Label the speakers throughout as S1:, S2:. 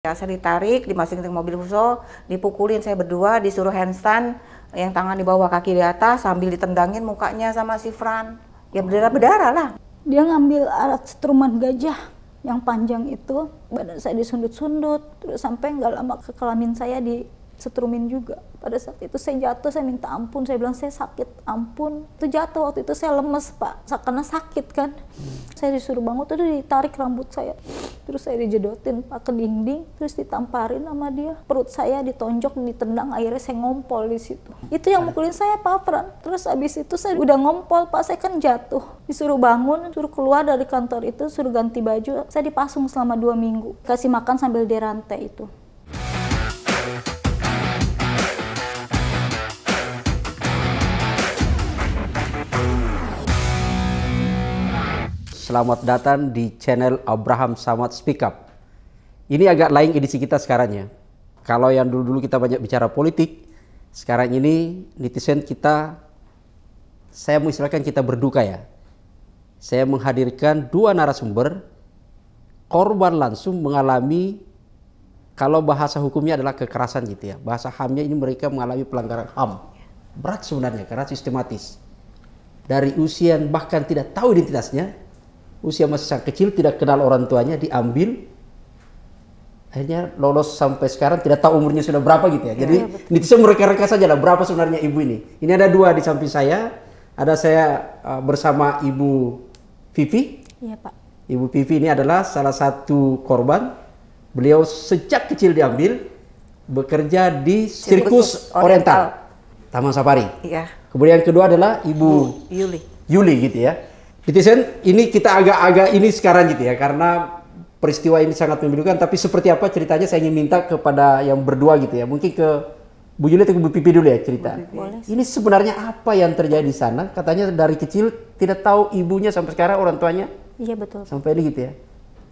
S1: Ya, saya ditarik, dimasukin ke mobil khusus, dipukulin saya berdua, disuruh handstand, yang tangan di bawah kaki di atas, sambil ditendangin mukanya sama si Fran. Ya berdarah-berdarah lah.
S2: Dia ngambil alat setruman gajah yang panjang itu, badan saya disundut-sundut, terus sampai nggak lama ke kelamin saya disetrumin juga. Pada saat itu saya jatuh, saya minta ampun, saya bilang saya sakit, ampun. Itu jatuh, waktu itu saya lemes Pak, karena sakit kan. Saya disuruh bangun, terus ditarik rambut saya. Terus saya dijedotin Pak ke dinding, terus ditamparin sama dia. Perut saya ditonjok, ditendang, akhirnya saya ngompol di situ. Itu yang mukulin saya Pak Fran. Terus abis itu saya udah ngompol Pak, saya kan jatuh. Disuruh bangun, suruh keluar dari kantor itu, suruh ganti baju. Saya dipasung selama 2 minggu. Kasih makan sambil dirantai itu.
S3: Selamat datang di channel Abraham Samad Speak Up. Ini agak lain edisi kita sekarang ya. Kalau yang dulu-dulu kita banyak bicara politik, sekarang ini netizen kita, saya mengistilahkan kita berduka ya. Saya menghadirkan 2 narasumber, korban langsung mengalami, kalau bahasa hukumnya adalah kekerasan gitu ya. Bahasa HAM-nya ini mereka mengalami pelanggaran HAM. Berat sebenarnya karena sistematis. Dari usia bahkan tidak tahu identitasnya, usia masih sangat kecil, tidak kenal orang tuanya, diambil, akhirnya lolos sampai sekarang tidak tahu umurnya sudah berapa gitu ya. Jadi netizen mereka-reka saja lah berapa sebenarnya ibu ini. Ini ada 2 di samping saya, ada saya bersama Ibu Vivi.
S2: Iya Pak.
S3: Ibu Vivi ini adalah salah satu korban. Beliau sejak kecil diambil, bekerja di Sirkus Oriental, Taman Safari.
S1: Iya.
S3: Kemudian yang kedua adalah Ibu Yuli gitu ya. Netizen, ini kita agak-agak ini sekarang gitu ya, karena peristiwa ini sangat memilukan, tapi seperti apa ceritanya saya ingin minta kepada yang berdua gitu ya. Mungkin ke Bu Yuli atau ke Bu Pipi dulu ya cerita. Ini sebenarnya apa yang terjadi di sana? Katanya dari kecil tidak tahu ibunya sampai sekarang, orang tuanya.
S2: Iya betul.
S3: Sampai ini gitu ya.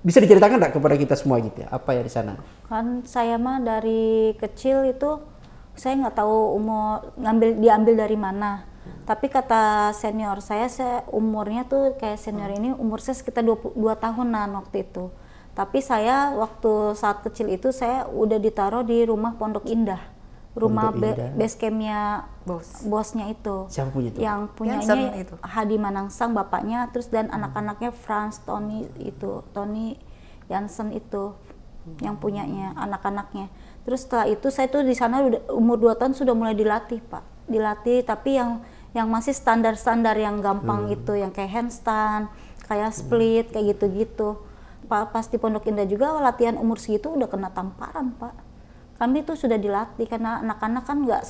S3: Bisa diceritakan enggak kepada kita semua gitu ya, apa ya di sana?
S2: Kan saya mah dari kecil itu saya nggak tahu umur diambil dari mana. Tapi kata senior saya umurnya tuh kayak senior ini umur saya sekitar 22 tahunan waktu itu. Tapi saya waktu saat kecil itu saya udah ditaruh di rumah Pondok Indah. Rumah base campnya bosnya itu.
S3: Siapa punya itu?
S2: Yang punyanya Hadi Manangsang bapaknya, terus dan anak-anaknya Franz, Tony Jansen itu yang punyanya anak-anaknya. Terus setelah itu saya tuh di sana udah umur 2 tahun sudah mulai dilatih Pak. Dilatih tapi yang masih standar-standar yang gampang itu, yang kayak handstand, kayak split, kayak gitu-gitu. Pas di Pondok Indah juga latihan umur segitu udah kena tamparan Pak. Kami tuh sudah dilatih karena anak-anak kan nggak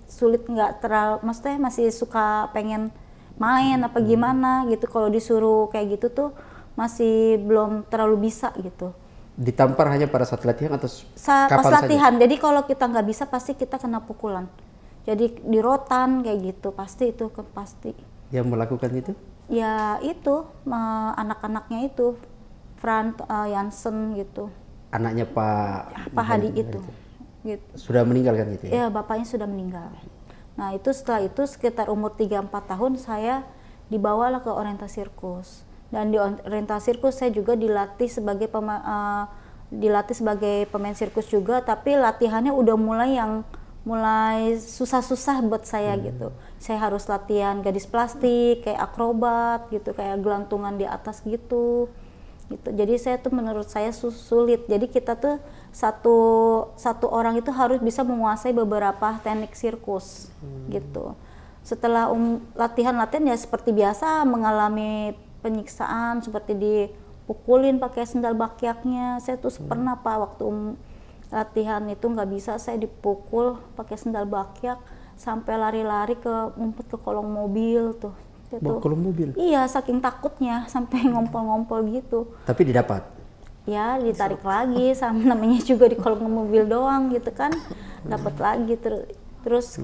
S2: sulit nggak terlalu, maksudnya masih suka pengen main apa gimana gitu. Kalau disuruh kayak gitu tuh masih belum terlalu bisa gitu.
S3: Ditampar hanya pada saat latihan atau
S2: pas latihan saja? Jadi kalau kita nggak bisa pasti kita kena pukulan. Jadi di rotan kayak gitu, pasti itu pasti. Yang
S3: melakukan itu?
S2: Ya itu anak-anaknya itu, Fran Jansen gitu.
S3: Anaknya Pak
S2: Hadi itu. Gitu.
S3: Sudah meninggal kan gitu ya?
S2: Iya, bapaknya sudah meninggal. Nah itu setelah itu sekitar umur 3-4 tahun saya dibawalah ke orientasi sirkus. Dan di orientasi sirkus saya juga dilatih sebagai pemain sirkus juga, tapi latihannya udah mulai susah-susah buat saya gitu. Saya harus latihan gadis plastik, kayak akrobat gitu, kayak gelantungan di atas gitu. Jadi saya tuh menurut saya sulit. Jadi kita tuh satu orang itu harus bisa menguasai beberapa teknik sirkus gitu. Setelah latihan ya seperti biasa mengalami penyiksaan, seperti dipukulin pakai sendal bakyaknya. Saya tuh pernah Pak waktu latihan itu nggak bisa, saya dipukul pakai sendal bakyak sampai lari-lari ngumpet ke kolong mobil tuh.
S3: Kolong mobil?
S2: Iya, saking takutnya sampai ngompol-ngompol gitu.
S3: Tapi didapat?
S2: Ya, ditarik lagi sama namanya juga di kolong mobil doang gitu kan. Dapat lagi terus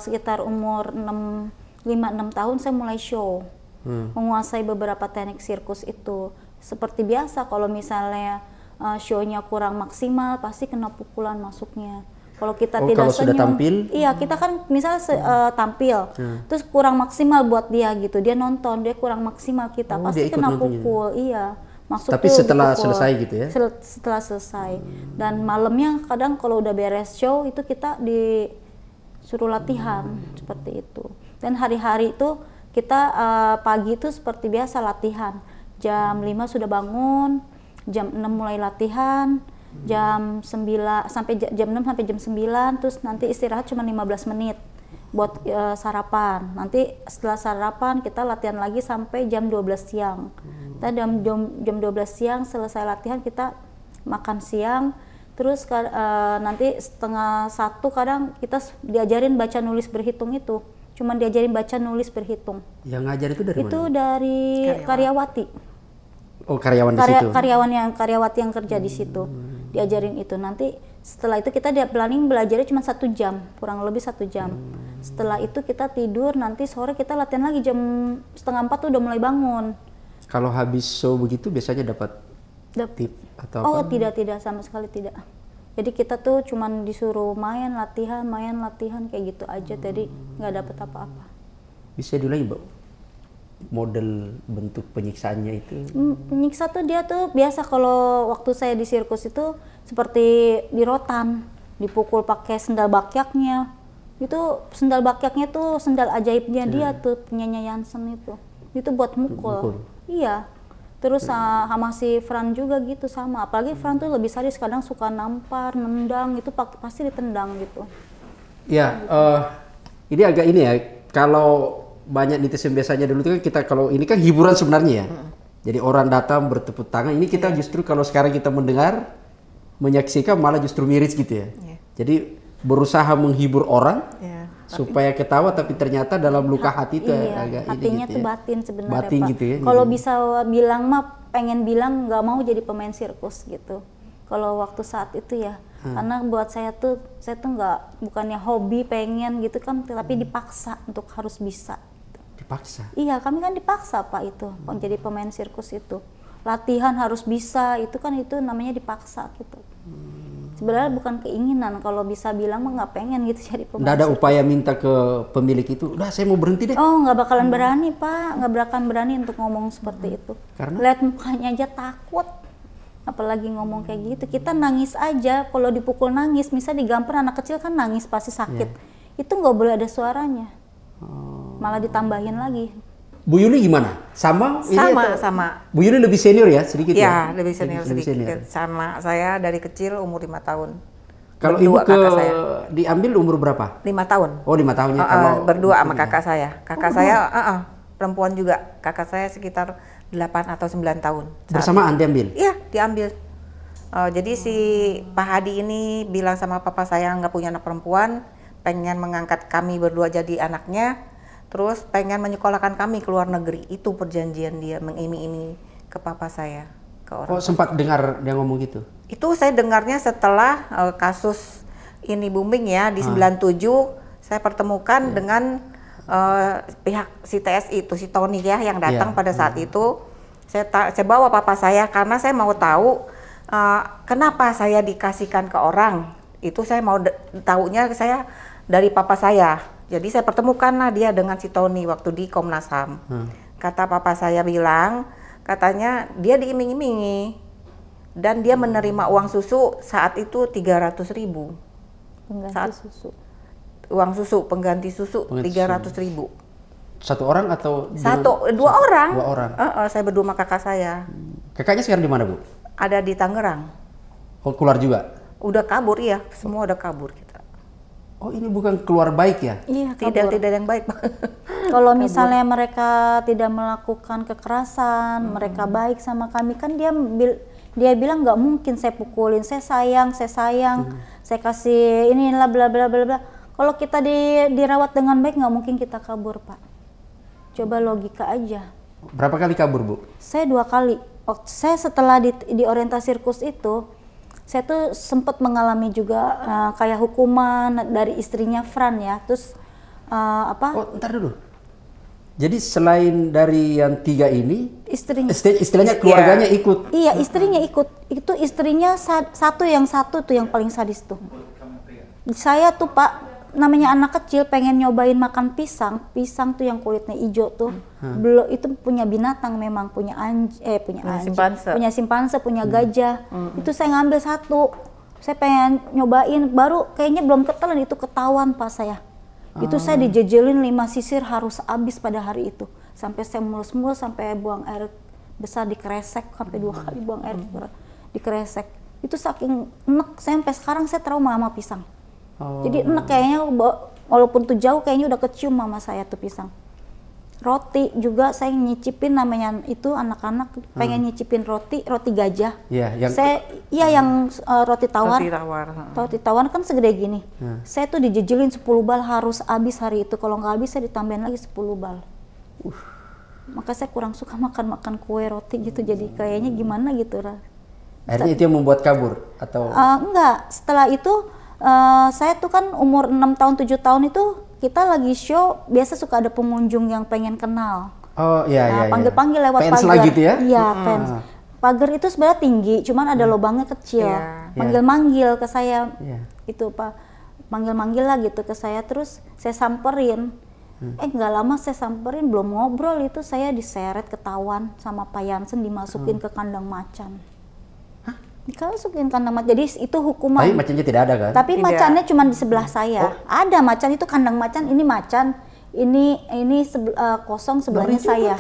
S2: sekitar umur 5-6 tahun saya mulai show. Menguasai beberapa teknik sirkus itu. Seperti biasa kalau misalnya show-nya kurang maksimal pasti kena pukulan masuknya. Kalau kita tidak
S3: kalau
S2: senyum,
S3: sudah tampil?
S2: Iya, kita kan misalnya tampil, terus kurang maksimal buat dia gitu, dia nonton, dia kurang maksimal kita pasti kena pukul. Iya, Masuk
S3: Tapi
S2: tuh
S3: setelah
S2: dipukul.
S3: selesai gitu ya?
S2: Setelah selesai. Dan malamnya kadang kalau udah beres show itu kita disuruh latihan seperti itu. Dan hari-hari itu kita pagi itu seperti biasa latihan. Jam 5 sudah bangun, jam 6 mulai latihan, jam 9 sampai jam 6 sampai jam 9, terus nanti istirahat cuma 15 menit buat sarapan. Nanti setelah sarapan kita latihan lagi sampai jam 12 siang. Kita jam 12 siang selesai latihan kita makan siang. Terus nanti setengah 1 kadang kita diajarin baca nulis berhitung itu. Cuman diajarin baca nulis berhitung.
S3: Yang ngajar itu dari
S2: Itu
S3: mana?
S2: dari karyawati.
S3: Oh, karyawan di situ.
S2: Karyawati yang kerja di situ. Diajarin itu. Nanti setelah itu kita planning belajarnya cuma 1 jam, kurang lebih 1 jam. Setelah itu kita tidur, nanti sore kita latihan lagi jam 3:30 tuh udah mulai bangun.
S3: Kalau habis show begitu biasanya dapat tip atau
S2: Oh,
S3: apa?
S2: tidak sama sekali tidak. Jadi kita tuh cuman disuruh main latihan kayak gitu aja. Jadi nggak dapat apa-apa.
S3: Bisa diulangi, Mbak? Model bentuk penyiksaannya itu.
S2: Penyiksa tuh dia tuh biasa kalau waktu saya di sirkus itu seperti di rotan, dipukul pakai sendal bakyaknya. Itu sendal bakyaknya tuh sendal ajaibnya dia tuh penyanyi Jansen itu. Itu buat mukul. Iya. Terus sama si Fran juga gitu sama. Apalagi Fran tuh lebih sadis, kadang suka nampar, nendang, itu pasti ditendang gitu.
S3: Ya, ini agak ini ya. Kalau banyak netizen biasanya dulu tuh kan kita kalau ini kan hiburan sebenarnya ya. Jadi orang datang bertepuk tangan. Ini kita justru kalau sekarang kita mendengar, menyaksikan malah justru miris gitu ya. Jadi berusaha menghibur orang supaya ketawa, tapi ternyata dalam luka hati itu agak
S2: hatinya
S3: ini gitu
S2: tuh
S3: ya.
S2: batin sebenarnya,
S3: Batin
S2: Pak.
S3: gitu ya.
S2: Kalau bisa bilang mah pengen bilang nggak mau jadi pemain sirkus gitu. Kalau waktu saat itu ya, karena buat saya tuh nggak, bukannya hobi pengen gitu kan, tapi dipaksa untuk harus bisa.
S3: Dipaksa.
S2: Iya, kami kan dipaksa Pak itu, jadi pemain sirkus itu. Latihan harus bisa, itu kan itu namanya dipaksa gitu. Sebenarnya bukan keinginan, kalau bisa bilang mah nggak pengen gitu jadi pemain.
S3: Nggak ada
S2: sirkus.
S3: upaya minta ke pemilik itu, udah saya mau berhenti deh.
S2: Oh, nggak bakalan berani Pak, nggak bakalan berani untuk ngomong seperti itu.
S3: Karena?
S2: Lihat mukanya aja takut, apalagi ngomong kayak gitu. Kita nangis aja, kalau dipukul nangis, misalnya digampar anak kecil kan nangis pasti sakit. Itu nggak boleh ada suaranya, malah ditambahin lagi.
S3: Bu Yuli gimana? Sama? Ini atau-
S1: Sama.
S3: Bu Yuli lebih senior ya sedikit ya?
S1: Ya, lebih senior sedikit. Sama saya dari kecil umur 5 tahun.
S3: Kalau
S1: Berdua
S3: ibu ke
S1: kakak saya.
S3: diambil umur berapa?
S1: 5 tahun.
S3: Oh 5 tahunnya. Kalau
S1: Berdua sama kakak saya. Kakak saya perempuan juga. Kakak saya sekitar 8 atau 9 tahun.
S3: bersamaan diambil.
S1: Iya, diambil. Jadi si Pak Hadi ini bilang sama papa saya nggak punya anak perempuan, pengen mengangkat kami berdua jadi anaknya, terus pengen menyekolahkan kami ke luar negeri. Itu perjanjian dia mengiming-imingi ke papa saya, ke orang.
S3: Oh sempat dengar dia ngomong gitu.
S1: Itu saya dengarnya setelah kasus ini booming ya di 97, saya pertemukan dengan pihak si TSI itu, si Tony ya yang datang pada saat itu. Saya bawa papa saya karena saya mau tahu kenapa saya dikasihkan ke orang. Itu saya mau tahunya saya dari papa saya. Jadi saya pertemukanlah dia dengan si Tony waktu di Komnas HAM. Kata papa saya bilang, katanya dia diiming-imingi dan dia menerima uang susu saat itu 300.000.
S2: Pengganti susu.
S1: Uang susu, pengganti susu
S3: Pengganti
S1: 300.000.
S3: Satu orang atau
S1: Dua orang.
S3: Dua orang.
S1: Saya berdua sama kakak saya.
S3: Kakaknya sekarang di mana Bu?
S1: Ada di Tangerang.
S3: Oh keluar juga.
S1: Udah kabur ya, semua udah kabur kita.
S3: Oh ini bukan keluar baik ya?
S2: Iya,
S1: Tidak
S2: kabur.
S1: yang baik.
S2: Kalau misalnya mereka tidak melakukan kekerasan, mereka baik sama kami, kan dia bilang nggak mungkin saya pukulin, saya sayang, saya kasih inilah bla bla bla bla. Kalau kita dirawat dengan baik nggak mungkin kita kabur Pak. Coba logika aja.
S3: Berapa kali kabur Bu?
S2: Saya 2 kali. Saya setelah di orientasi sirkus itu, saya tuh sempat mengalami juga kayak hukuman dari istrinya Fran ya. Terus
S3: Oh ntar dulu. Jadi selain dari yang 3 ini,
S2: istrinya.
S3: istilahnya keluarganya ikut.
S2: Iya, istrinya ikut. Itu istrinya satu tuh yang paling sadis tuh. Saya tuh Pak, namanya anak kecil pengen nyobain makan pisang tuh yang kulitnya hijau tuh. Belum, itu punya binatang memang, punya simpanse, punya gajah. Itu saya ngambil satu. Saya pengen nyobain, baru kayaknya belum ketelan itu ketahuan pas saya. Itu saya dijejelin 5 sisir harus habis pada hari itu. Sampai saya mulus-mulus, sampai buang air besar dikeresek, sampai 2 kali buang air dikeresek. Itu saking enek, sampai sekarang saya trauma sama pisang. Jadi enak kayaknya, walaupun tuh jauh kayaknya udah kecium mama saya tuh pisang. Roti juga saya nyicipin, namanya itu anak-anak pengen nyicipin roti gajah. Yang roti tawar. Roti tawar kan segede gini. Saya tuh dijejelin 10 bal harus habis hari itu. Kalau nggak habis saya ditambahin lagi 10 bal. Maka saya kurang suka makan kue roti gitu. Jadi kayaknya gimana gitu.
S3: Akhirnya itu yang membuat kabur atau?
S2: Enggak. Setelah itu saya tuh kan umur 6 tahun 7 tahun itu kita lagi show, biasa suka ada pengunjung yang pengen kenal. Panggil-panggil lewat
S3: fans
S2: pagar.
S3: Gitu ya?
S2: Iya, fans. Pagar itu sebenarnya tinggi, cuman ada lubangnya kecil. Manggil-manggil ke saya. Itu Pak, manggil-manggil lah gitu ke saya, terus saya samperin. Nggak lama saya samperin, belum ngobrol itu saya diseret ketahuan sama Pak Yansen, dimasukin ke kandang macan. Dimasukin kandang macan, jadi itu hukuman.
S3: Tapi macannya tidak ada kan?
S2: Tapi macannya cuma di sebelah saya. Ada macan, itu kandang macan, ini macan, ini kosong, sebelahnya saya.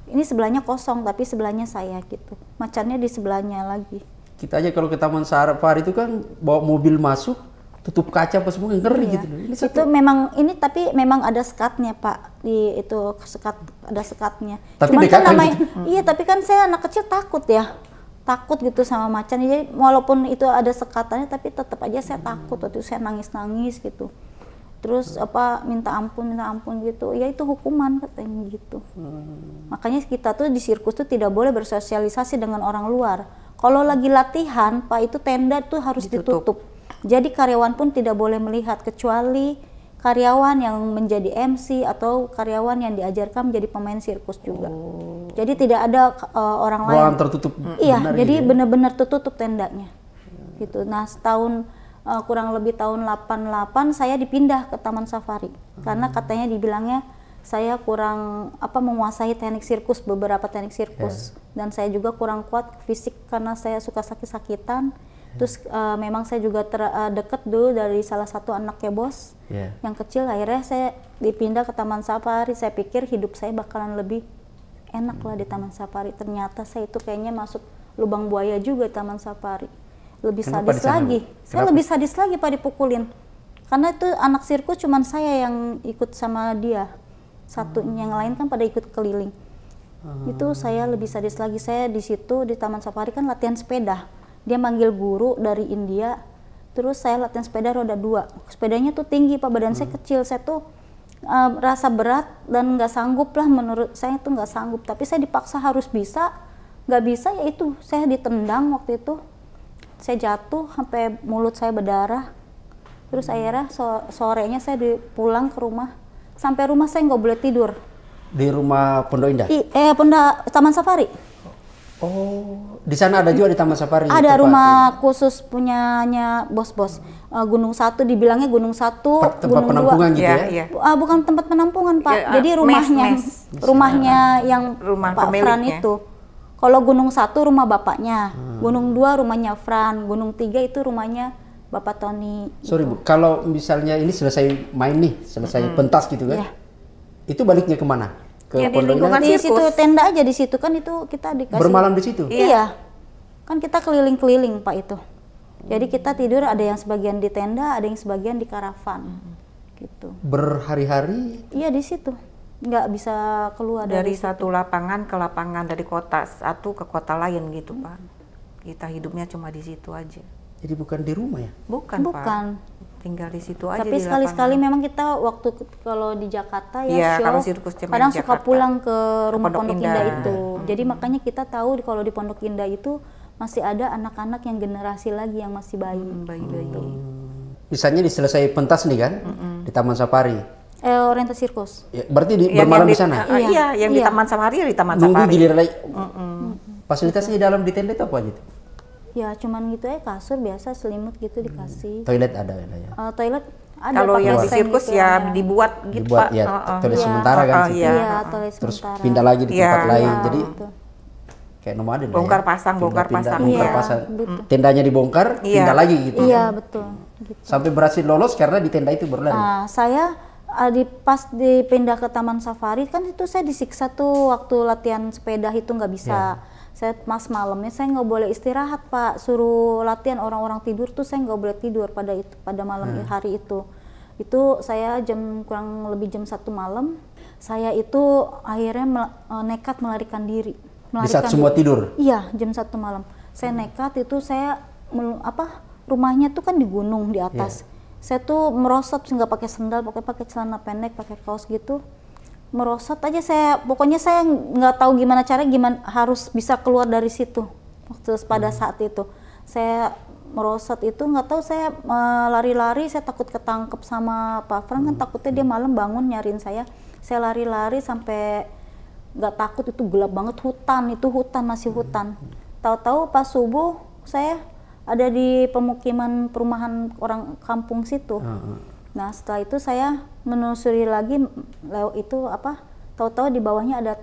S2: Ini sebelahnya kosong, tapi sebelahnya saya gitu. Macannya di sebelahnya lagi.
S3: Kita aja kalau ke Taman Safari itu kan bawa mobil masuk, tutup kaca apa semua, ngeri gitu.
S2: Itu memang ini, tapi memang ada sekatnya Pak, di itu ada sekatnya.
S3: Tapi
S2: cuman kan namanya,
S3: gitu.
S2: Iya, tapi kan saya anak kecil takut gitu sama macan. Jadi walaupun itu ada sekatannya, tapi tetap aja saya takut. Waktu itu saya nangis gitu. Terus minta ampun gitu. Ya itu hukuman katanya gitu. Makanya kita tuh di sirkus tuh tidak boleh bersosialisasi dengan orang luar. Kalau lagi latihan Pak, itu tenda tuh harus ditutup. Jadi karyawan pun tidak boleh melihat, kecuali karyawan yang menjadi MC atau karyawan yang diajarkan menjadi pemain sirkus juga. Jadi tidak ada orang lain.
S3: Ruangan tertutup.
S2: Iya, jadi benar-benar tertutup tendanya. Gitu. Nah, setahun kurang lebih tahun 88 saya dipindah ke Taman Safari. Karena katanya dibilangnya saya kurang menguasai teknik sirkus, beberapa teknik sirkus. Dan saya juga kurang kuat fisik karena saya suka sakit-sakitan. Terus memang saya juga deket dulu dari salah satu anaknya bos yang kecil. Akhirnya saya dipindah ke Taman Safari. Saya pikir hidup saya bakalan lebih enak lah di Taman Safari. Ternyata saya itu kayaknya masuk lubang buaya juga di Taman Safari. Lebih sadis lagi. Saya lebih sadis lagi Pak, dipukulin. Karena itu anak sirkus cuman saya yang ikut sama dia. Satu yang lain kan pada ikut keliling. Itu saya lebih sadis lagi. Saya di situ di Taman Safari kan latihan sepeda. Dia manggil guru dari India, terus saya latihan sepeda roda 2. Sepedanya tuh tinggi Pak, badan saya kecil, saya tuh rasa berat dan nggak sanggup lah, menurut saya tuh nggak sanggup. Tapi saya dipaksa harus bisa, nggak bisa ya itu saya ditendang waktu itu. Saya jatuh sampai mulut saya berdarah. Terus akhirnya sorenya saya pulang ke rumah. Sampai rumah saya nggak boleh tidur.
S3: Di rumah Pondok Indah?
S2: Taman Safari.
S3: Oh, di sana ada juga di Taman Safari?
S2: Ada rumah khusus punyanya bos-bos. Gunung 1 dibilangnya Gunung 1,
S3: tempat penampungan
S2: 2.
S3: gitu ya?
S2: Bukan tempat penampungan Pak. Jadi rumahnya yang Pak Fran itu. Kalau Gunung 1 rumah bapaknya, Gunung 2 rumahnya Fran, Gunung 3 itu rumahnya Bapak Tony.
S3: Sorry Bu, kalau misalnya ini selesai main nih, selesai pentas gitu kan? Itu baliknya kemana? Ke
S1: di lingkungan
S2: di
S1: sirkus.
S2: Situ tenda aja di situ kan, itu kita dikasih.
S3: Bermalam di situ?
S2: Iya. Kan kita keliling-keliling Pak itu. Jadi kita tidur ada yang sebagian di tenda, ada yang sebagian di karavan. Gitu.
S3: Berhari-hari?
S2: Iya di situ. Nggak bisa keluar
S1: dari satu lapangan ke lapangan, dari kota satu ke kota lain gitu Pak. Kita hidupnya cuma di situ aja.
S3: Jadi bukan di rumah ya?
S1: Bukan. Pak. Tinggal di situ aja.
S2: Tapi sekali-sekali memang kita waktu kalau di Jakarta
S1: kalau
S2: show,
S1: sirkus
S2: kadang suka
S1: Jakarta,
S2: pulang ke rumah
S1: Pondok
S2: Pondok Indah itu. Jadi makanya kita tahu kalau di Pondok Indah itu masih ada anak-anak yang generasi lagi yang masih bayi.
S3: Misalnya diselesai pentas nih kan, di Taman Safari.
S2: Orientasi sirkus.
S3: Ya, berarti bermalam di sana?
S1: Iya, yang di Taman Safari di Taman
S3: Nunggu
S1: Safari.
S3: giliran lagi. Fasilitasnya di dalam di tenda itu apa gitu?
S2: Ya cuman gitu kasur biasa, selimut gitu dikasih.
S3: Toilet ada ya?
S2: Toilet Ada
S1: Kalau
S2: pakai
S1: yang di
S2: seng
S1: sirkus
S2: gitu
S1: ya
S2: ya.
S1: dibuat gitu
S3: Dibuat
S1: Pak.
S3: ya toilet
S2: Iya.
S3: sementara kan situ.
S1: Iya.
S2: Iya, toilet
S3: Terus
S2: sementara.
S3: pindah lagi di tempat
S1: Iya.
S3: lain.
S2: Iya,
S3: Jadi
S2: betul.
S3: kayak nomaden lah
S1: Bongkar
S3: ya.
S1: pasang, bongkar
S3: Pindah-pindah,
S1: pasang.
S3: bongkar
S2: Iya,
S3: pasang.
S2: betul.
S3: Tendanya dibongkar,
S1: Iya.
S3: pindah lagi gitu.
S2: Iya, betul. Gitu.
S3: Sampai berhasil lolos karena di tenda itu baru lari.
S2: Nah, saya pas dipindah ke Taman Safari kan itu saya disiksa tuh waktu latihan sepeda itu nggak bisa. Saya pas malamnya saya nggak boleh istirahat Pak, suruh latihan orang-orang tidur tuh saya nggak boleh tidur pada malam hari itu. Itu saya kurang lebih jam 1 malam, saya itu akhirnya nekat melarikan diri.
S3: Di saat semua tidur?
S2: Iya, jam 1 malam. Saya nekat itu rumahnya tuh kan di gunung di atas. Saya tuh merosot nggak pakai sendal, pakai celana pendek, pakai kaos gitu. Merosot aja pokoknya saya nggak tahu gimana harus bisa keluar dari situ. Pada saat itu saya merosot itu nggak tahu, saya lari-lari, saya takut ketangkep sama Pak Frank kan, takutnya dia malam bangun nyariin saya lari-lari sampai nggak takut, itu gelap banget, masih hutan. Tahu-tahu pas subuh saya ada di perumahan orang kampung situ. Nah setelah itu saya menelusuri lagi tahu-tahu di bawahnya ada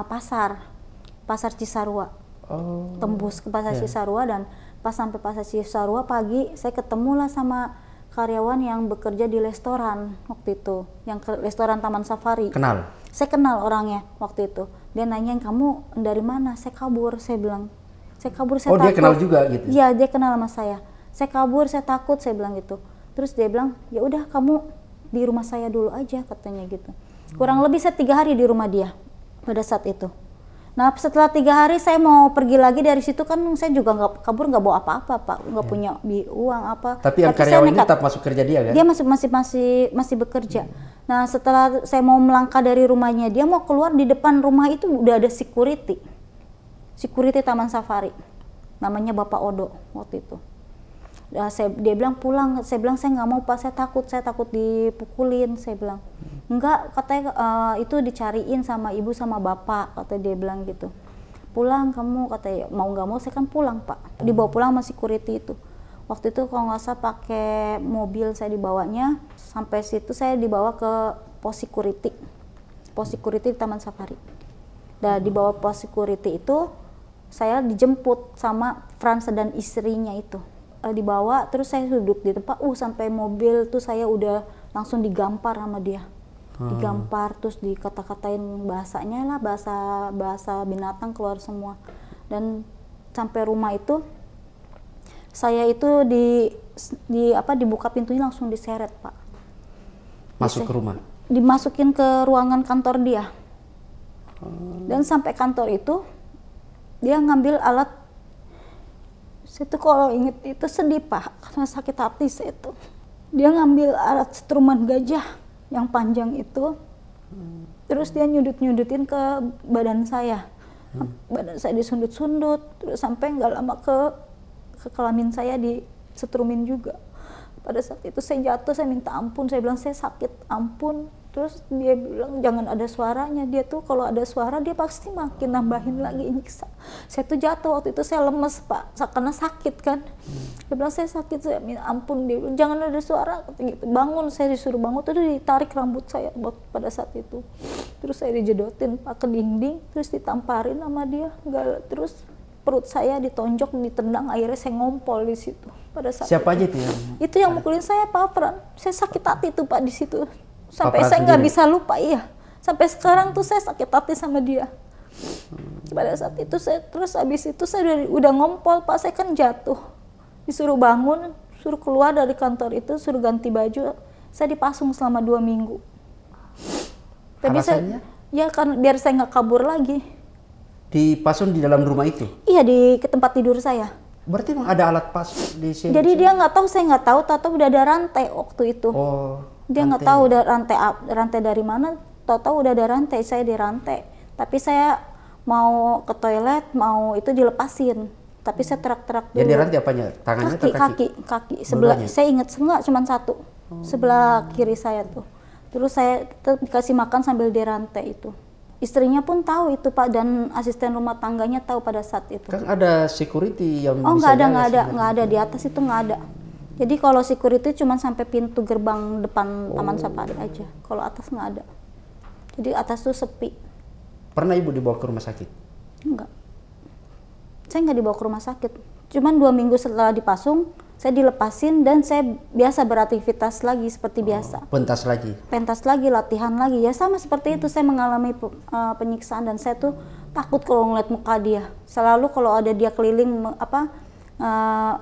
S2: pasar Cisarua. Tembus ke pasar Cisarua, dan pas sampai pasar Cisarua pagi saya ketemulah sama karyawan yang bekerja di restoran waktu itu, yang restoran Taman Safari.
S3: Kenal?
S2: Saya kenal orangnya waktu itu. Dia nanyain, kamu dari mana? Saya kabur, saya bilang. Saya kabur, saya takut.
S3: Dia kenal juga gitu?
S2: Iya, dia kenal sama saya. Saya kabur, saya takut, saya bilang gitu. Terus dia bilang, ya udah kamu di rumah saya dulu aja, katanya gitu. Kurang lebih saya 3 hari di rumah dia pada saat itu. Nah setelah 3 hari saya mau pergi lagi dari situ kan, saya juga nggak bawa apa-apa Pak, nggak punya uang apa.
S3: Tapi yang karyawan ini tetap masuk kerja dia kan?
S2: Dia masih bekerja. Nah setelah saya mau melangkah dari rumahnya, dia mau keluar, di depan rumah itu udah ada security Taman Safari, namanya Bapak Odo waktu itu. Nah, dia bilang pulang, saya bilang saya nggak mau Pak, saya takut dipukulin, saya bilang. Enggak, katanya itu dicariin sama ibu sama bapak, kata dia bilang gitu. Pulang kamu, katanya. Mau nggak mau saya kan pulang Pak, dibawa pulang sama security itu. Waktu itu kalau nggak salah pakai mobil saya dibawanya, sampai situ saya dibawa ke pos security di Taman Safari. Dan dibawa pos security itu saya dijemput sama Frans dan istrinya itu. Dibawa, terus saya duduk di tempat, sampai mobil tuh saya udah langsung digampar sama dia. Digampar, terus dikata-katain bahasanya lah, bahasa binatang keluar semua. Dan sampai rumah itu saya itu dibuka pintunya langsung diseret Pak.
S3: Masuk ke rumah?
S2: Dimasukin ke ruangan kantor dia. Dan sampai kantor itu dia ngambil alat. Saya tuh kalau inget itu sedih Pak, karena sakit hati saya tuh. Dia ngambil alat setruman gajah yang panjang itu, terus dia nyudut-nyudutin ke badan saya. Badan saya disundut-sundut, terus sampai nggak lama ke kelamin saya disetrumin juga. Pada saat itu saya jatuh, saya minta ampun, saya bilang saya sakit, ampun. Terus dia bilang jangan ada suaranya, dia tuh kalau ada suara dia pasti makin nambahin lagi nyiksa. Saya tuh jatuh waktu itu, saya lemes Pak, karena sakit kan. Dia bilang saya sakit, saya minta ampun, dia bilang jangan ada suara, gitu. Bangun, saya disuruh bangun, terus ditarik rambut saya pada saat itu. Terus saya dijedotin Pak ke dinding, terus ditamparin sama dia, terus perut saya ditonjok, ditendang, akhirnya saya ngompol di situ. Pada saat
S3: siapa
S2: itu.
S3: aja itu yang?
S2: Itu yang mukulin saya Pak Fran. Saya sakit hati tuh Pak di situ. Sampai
S3: Pak
S2: saya nggak
S3: sendiri?
S2: bisa lupa, iya. Sampai sekarang tuh saya sakit hati sama dia. Pada saat itu terus habis itu saya udah ngompol Pak, saya kan jatuh. Disuruh bangun, suruh keluar dari kantor itu, suruh ganti baju. Saya dipasung selama 2 minggu. Tapi
S3: Alasannya?
S2: kan biar saya nggak kabur lagi.
S3: Dipasung di dalam rumah itu?
S2: Iya, ke tempat tidur saya.
S3: Berarti emang ada alat pas di sini?
S2: Jadi dia nggak tahu, saya nggak tahu udah ada rantai waktu itu. Dia nggak tahu udah rantai dari mana, tahu udah ada rantai, saya di rantai. Tapi saya mau ke toilet, mau itu dilepasin. Tapi saya terak-terak dulu.
S3: Yang di rantai apanya? Tangannya atau kaki?
S2: Kaki. Sebelah, saya ingat cuma satu. Sebelah kiri saya tuh. Terus saya dikasih makan sambil di rantai itu. Istrinya pun tahu itu Pak, dan asisten rumah tangganya tahu pada saat itu.
S3: Kan ada security yang
S2: Oh
S3: bisa
S2: nggak
S3: jaga
S2: ada di atas itu nggak ada. Jadi kalau security cuma sampai pintu gerbang depan Taman Safari aja. Kalau atas nggak ada. Jadi atas tuh sepi.
S3: Pernah ibu dibawa ke rumah sakit?
S2: Enggak. Saya nggak dibawa ke rumah sakit. Cuman 2 minggu setelah dipasung, saya dilepasin dan saya biasa beraktivitas lagi seperti biasa.
S3: Pentas lagi?
S2: Pentas lagi, latihan lagi. Ya sama seperti itu, saya mengalami penyiksaan dan saya tuh takut kalau ngeliat muka dia. Selalu kalau ada dia keliling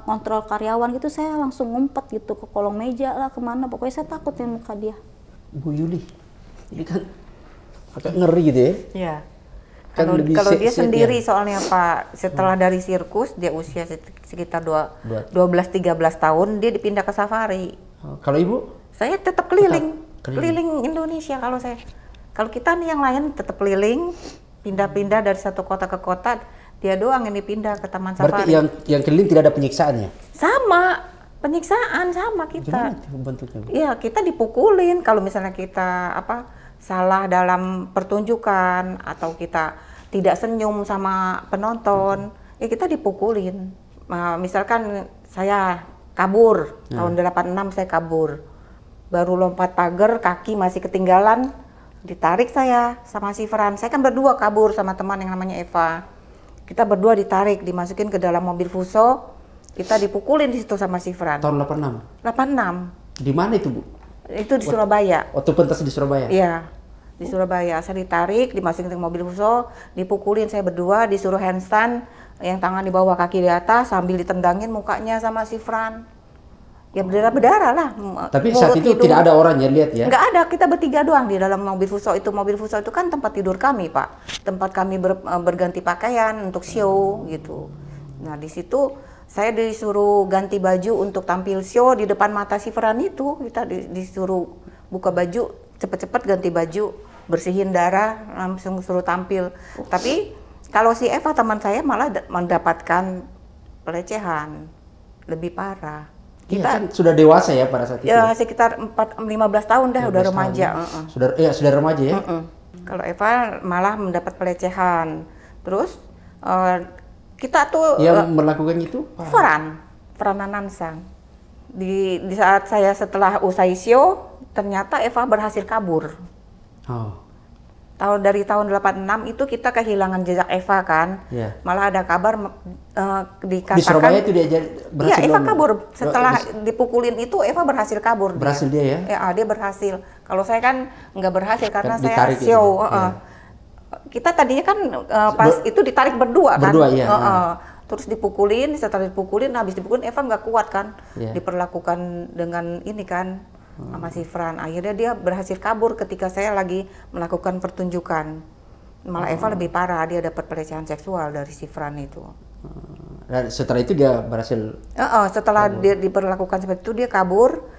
S2: kontrol karyawan gitu, saya langsung ngumpet gitu ke kolong meja lah, kemana. Pokoknya saya takut ya muka dia.
S3: Bu Yuli, ini kan agak ngeri gitu ya?
S1: Iya.
S3: Kan
S1: Kalau dia sendiri
S3: ya?
S1: soalnya Pak, setelah dari sirkus dia usia sekitar 12-13 tahun dia dipindah ke safari.
S3: Kalau ibu?
S1: Saya tetap keliling Indonesia kalau saya. Kalau kita nih yang lain tetap keliling, pindah-pindah dari satu kota ke kota, dia doang yang dipindah ke Taman Safari.
S3: Berarti yang keliling tidak ada penyiksaannya?
S1: Sama, penyiksaan sama kita.
S3: Gimana itu bentuknya?
S1: Iya, kita dipukulin kalau misalnya kita salah dalam pertunjukan atau kita tidak senyum sama penonton, ya kita dipukulin. Misalkan saya kabur, tahun 86 saya kabur. Baru lompat pagar, kaki masih ketinggalan, ditarik saya sama si Fran. Saya kan berdua kabur sama teman yang namanya Eva. Kita berdua ditarik, dimasukin ke dalam mobil Fuso, kita dipukulin di situ sama si Fran.
S3: Tahun 86?
S1: 86.
S3: Di mana itu Bu?
S1: Itu di Surabaya.
S3: Waktu pentas di Surabaya?
S1: Iya, di Surabaya. Saya ditarik, dimasukin ke mobil Fuso, dipukulin saya berdua, disuruh handstand, yang tangan di bawah kaki di atas, sambil ditendangin mukanya sama si Fran. Ya berdarah-berdarah lah.
S3: Tapi saat itu tidak ada orang yang lihat ya?
S1: Nggak ada, kita bertiga doang di dalam mobil Fuso itu. Mobil Fuso itu kan tempat tidur kami Pak, tempat kami berganti pakaian untuk show gitu. Nah di situ saya disuruh ganti baju untuk tampil show di depan mata si Fran itu. Kita disuruh buka baju, cepet-cepet ganti baju, bersihin darah, langsung suruh tampil. Tapi kalau si Eva teman saya malah mendapatkan pelecehan lebih parah.
S3: Kita kan sudah dewasa ya pada saat itu?
S1: Ya sekitar 15 tahun dah, udah remaja.
S3: Sudah remaja ya?
S1: Kalau Eva malah mendapat pelecehan. Terus kita tuh
S3: yang melakukan itu?
S1: Fran Anansang. Di saat saya setelah usai show, ternyata Eva berhasil kabur. Dari tahun 86 itu kita kehilangan jejak Eva kan. Malah ada kabar dikatakan
S3: di Surabaya itu dia berhasil.
S1: Iya, Eva kabur. Setelah dipukulin itu Eva berhasil kabur.
S3: Berhasil dia ya?
S1: Ya, dia berhasil. Kalau saya kan nggak berhasil karena saya show. Kita tadinya kan pas itu ditarik berdua kan.
S3: Berdua ya.
S1: Terus dipukulin, setelah dipukulin, habis dipukulin Eva nggak kuat kan. Diperlakukan dengan ini kan. Sama si Fran, akhirnya dia berhasil kabur ketika saya lagi melakukan pertunjukan. Malah Eva lebih parah, dia dapat pelecehan seksual dari si Fran itu.
S3: Dan setelah itu dia berhasil?
S1: Setelah dia diperlakukan seperti itu dia kabur.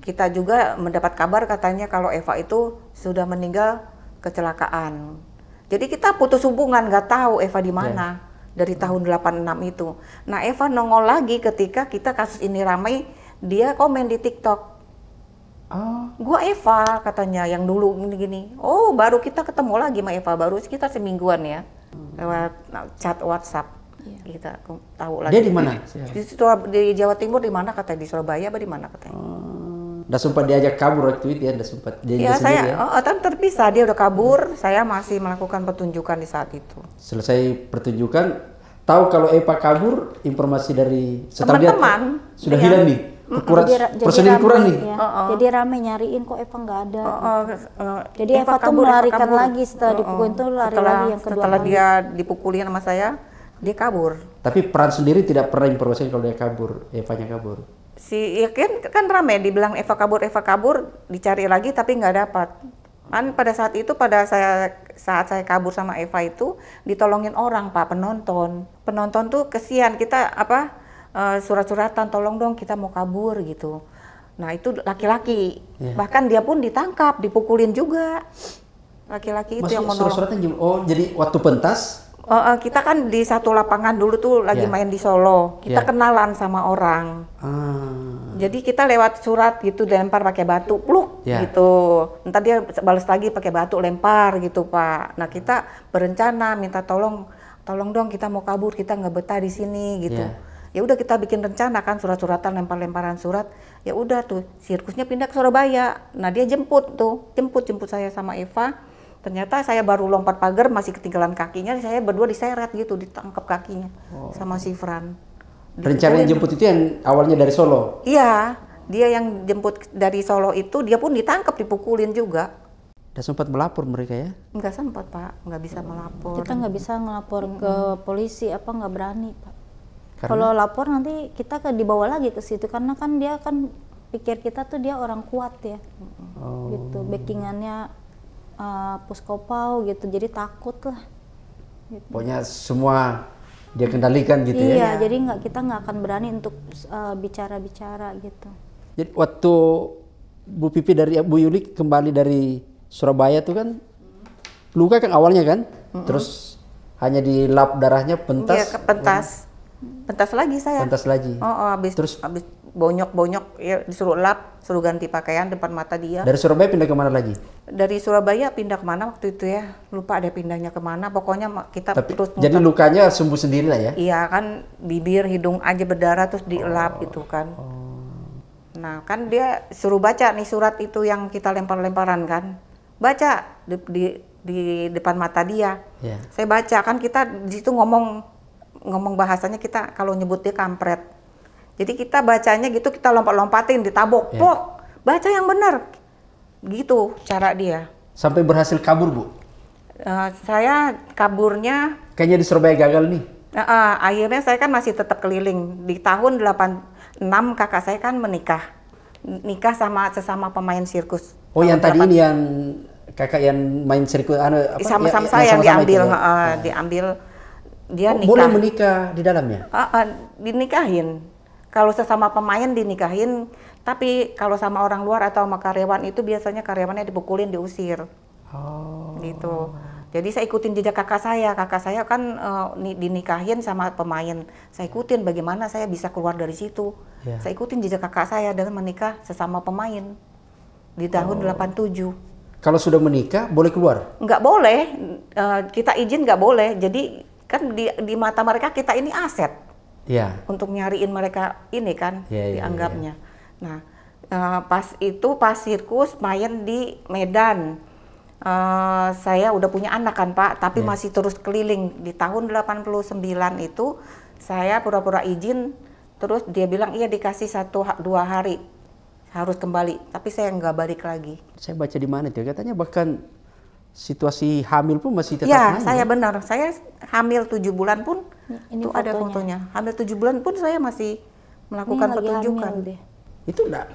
S1: Kita juga mendapat kabar katanya kalau Eva itu sudah meninggal kecelakaan. Jadi kita putus hubungan, nggak tahu Eva di mana dari tahun 86 itu. Nah Eva nongol lagi ketika kita kasus ini ramai, dia komen di TikTok. Gua Eva katanya yang dulu gini-gini. Oh baru kita ketemu lagi sama Eva, baru sekitar semingguan ya lewat chat WhatsApp. Kita tahu lagi.
S3: Dia di mana?
S1: Di Jawa Timur, di mana katanya, di Surabaya apa di mana katanya.
S3: Udah sempat diajak kabur waktu itu ya, udah sempat dia
S1: sendiri ya? Terpisah, dia udah kabur, saya masih melakukan pertunjukan di saat itu.
S3: Selesai pertunjukan, tahu kalau Eva kabur, informasi dari
S1: teman-teman
S3: sudah hilang nih. Personil kurang nih.
S2: Jadi rame nyariin kok Eva nggak ada. Jadi Eva tuh melarikan lagi setelah dipukulin tuh lari lagi yang kedua.
S1: Setelah dia dipukulin sama saya, dia kabur.
S3: Tapi peran sendiri tidak pernah informasi kalau dia kabur, Evanya kabur.
S1: Ya kan rame, dibilang Eva kabur, dicari lagi tapi nggak dapat. Kan pada saat itu saat saya kabur sama Eva itu ditolongin orang Pak, penonton. Penonton tuh kesian, kita surat-suratan, tolong dong kita mau kabur gitu. Nah itu laki-laki, bahkan dia pun ditangkap, dipukulin juga. Laki-laki itu yang menolong.
S3: Surat-suratan jadi waktu pentas?
S1: Kita kan di satu lapangan dulu tuh lagi main di Solo, kita kenalan sama orang. Jadi kita lewat surat gitu, dilempar pakai batu, pluk gitu. Ntar dia balas lagi pakai batu, lempar gitu Pak. Nah kita berencana minta tolong dong kita mau kabur, kita nggak betah di sini gitu. Ya udah kita bikin rencana kan, surat-suratan, lempar-lemparan surat. Ya udah tuh sirkusnya pindah ke Surabaya. Nah dia jemput saya sama Eva. Ternyata saya baru lompat pagar masih ketinggalan kakinya, saya berdua diseret gitu, ditangkap kakinya sama si Fran.
S3: Rencananya jemput itu yang awalnya dari Solo?
S1: Iya, dia yang jemput dari Solo itu, dia pun ditangkap, dipukulin juga.
S3: Udah sempat melapor mereka ya?
S1: Nggak sempat Pak, nggak bisa melapor.
S2: Kita nggak bisa ngelapor ke polisi, nggak berani Pak.
S3: Karena?
S2: Kalau lapor nanti kita dibawa lagi ke situ, karena kan dia kan pikir kita tuh dia orang kuat ya, gitu. Backingannya Puskopau gitu, jadi takut lah. Gitu.
S3: Pokoknya semua dia kendalikan gitu ya?
S2: Iya, jadi kita nggak akan berani untuk bicara-bicara gitu.
S3: Jadi waktu Bu Pipi dari Bu Yuli kembali dari Surabaya tuh kan luka kan awalnya kan, terus hanya dilap darahnya, pentas.
S1: Iya, pentas lagi saya.
S3: Pentas lagi.
S1: Habis bonyok-bonyok ya disuruh lap, suruh ganti pakaian depan mata dia.
S3: Dari Surabaya pindah kemana lagi?
S1: Dari Surabaya pindah kemana waktu itu ya? Lupa ada pindahnya kemana. Pokoknya kita terus.
S3: Jadi lukanya sembuh sendiri lah ya?
S1: Iya kan, bibir, hidung aja berdarah terus dilap gitu kan. Nah kan dia suruh baca nih surat itu yang kita lempar-lemparan kan. Baca di depan mata dia. Yeah. Saya baca kan, kita di situ ngomong bahasanya, kita kalau nyebut dia kampret. Jadi kita bacanya gitu, kita lompat-lompatin, ditabok. Yeah. Pok, baca yang benar. Gitu cara dia.
S3: Sampai berhasil kabur, Bu?
S1: Saya kaburnya
S3: kayaknya di Surabaya gagal nih.
S1: Akhirnya saya kan masih tetap keliling. Di tahun 86 kakak saya kan nikah sama sesama pemain sirkus.
S3: Oh, yang tadi ini yang kakak yang main sirkus
S1: sama-sama saya yang diambil, diambil dia nikah.
S3: Boleh menikah di dalamnya?
S1: Dinikahin. Kalau sesama pemain dinikahin, tapi kalau sama orang luar atau sama karyawan itu biasanya karyawannya dipukulin, diusir. Gitu. Jadi saya ikutin jejak kakak saya. Kakak saya kan dinikahin sama pemain. Saya ikutin bagaimana saya bisa keluar dari situ. Yeah. Saya ikutin jejak kakak saya dengan menikah sesama pemain di tahun 87.
S3: Kalau sudah menikah boleh keluar?
S1: Nggak boleh. Kita izin nggak boleh. Jadi kan di mata mereka kita ini aset.
S3: Yeah.
S1: Untuk nyariin mereka ini kan, dianggapnya.
S3: Yeah.
S1: Nah, pas sirkus main di Medan. Saya udah punya anak kan Pak, tapi masih terus keliling. Di tahun 89 itu saya pura-pura izin, terus dia bilang iya dikasih 1-2 hari harus kembali, tapi saya nggak balik lagi.
S3: Saya baca di mana tuh, katanya bahkan situasi hamil pun masih tetap
S1: ya, saya benar. Saya hamil 7 bulan pun, itu ada fotonya. Hamil 7 bulan pun saya masih melakukan pertunjukan.
S3: Itu enggak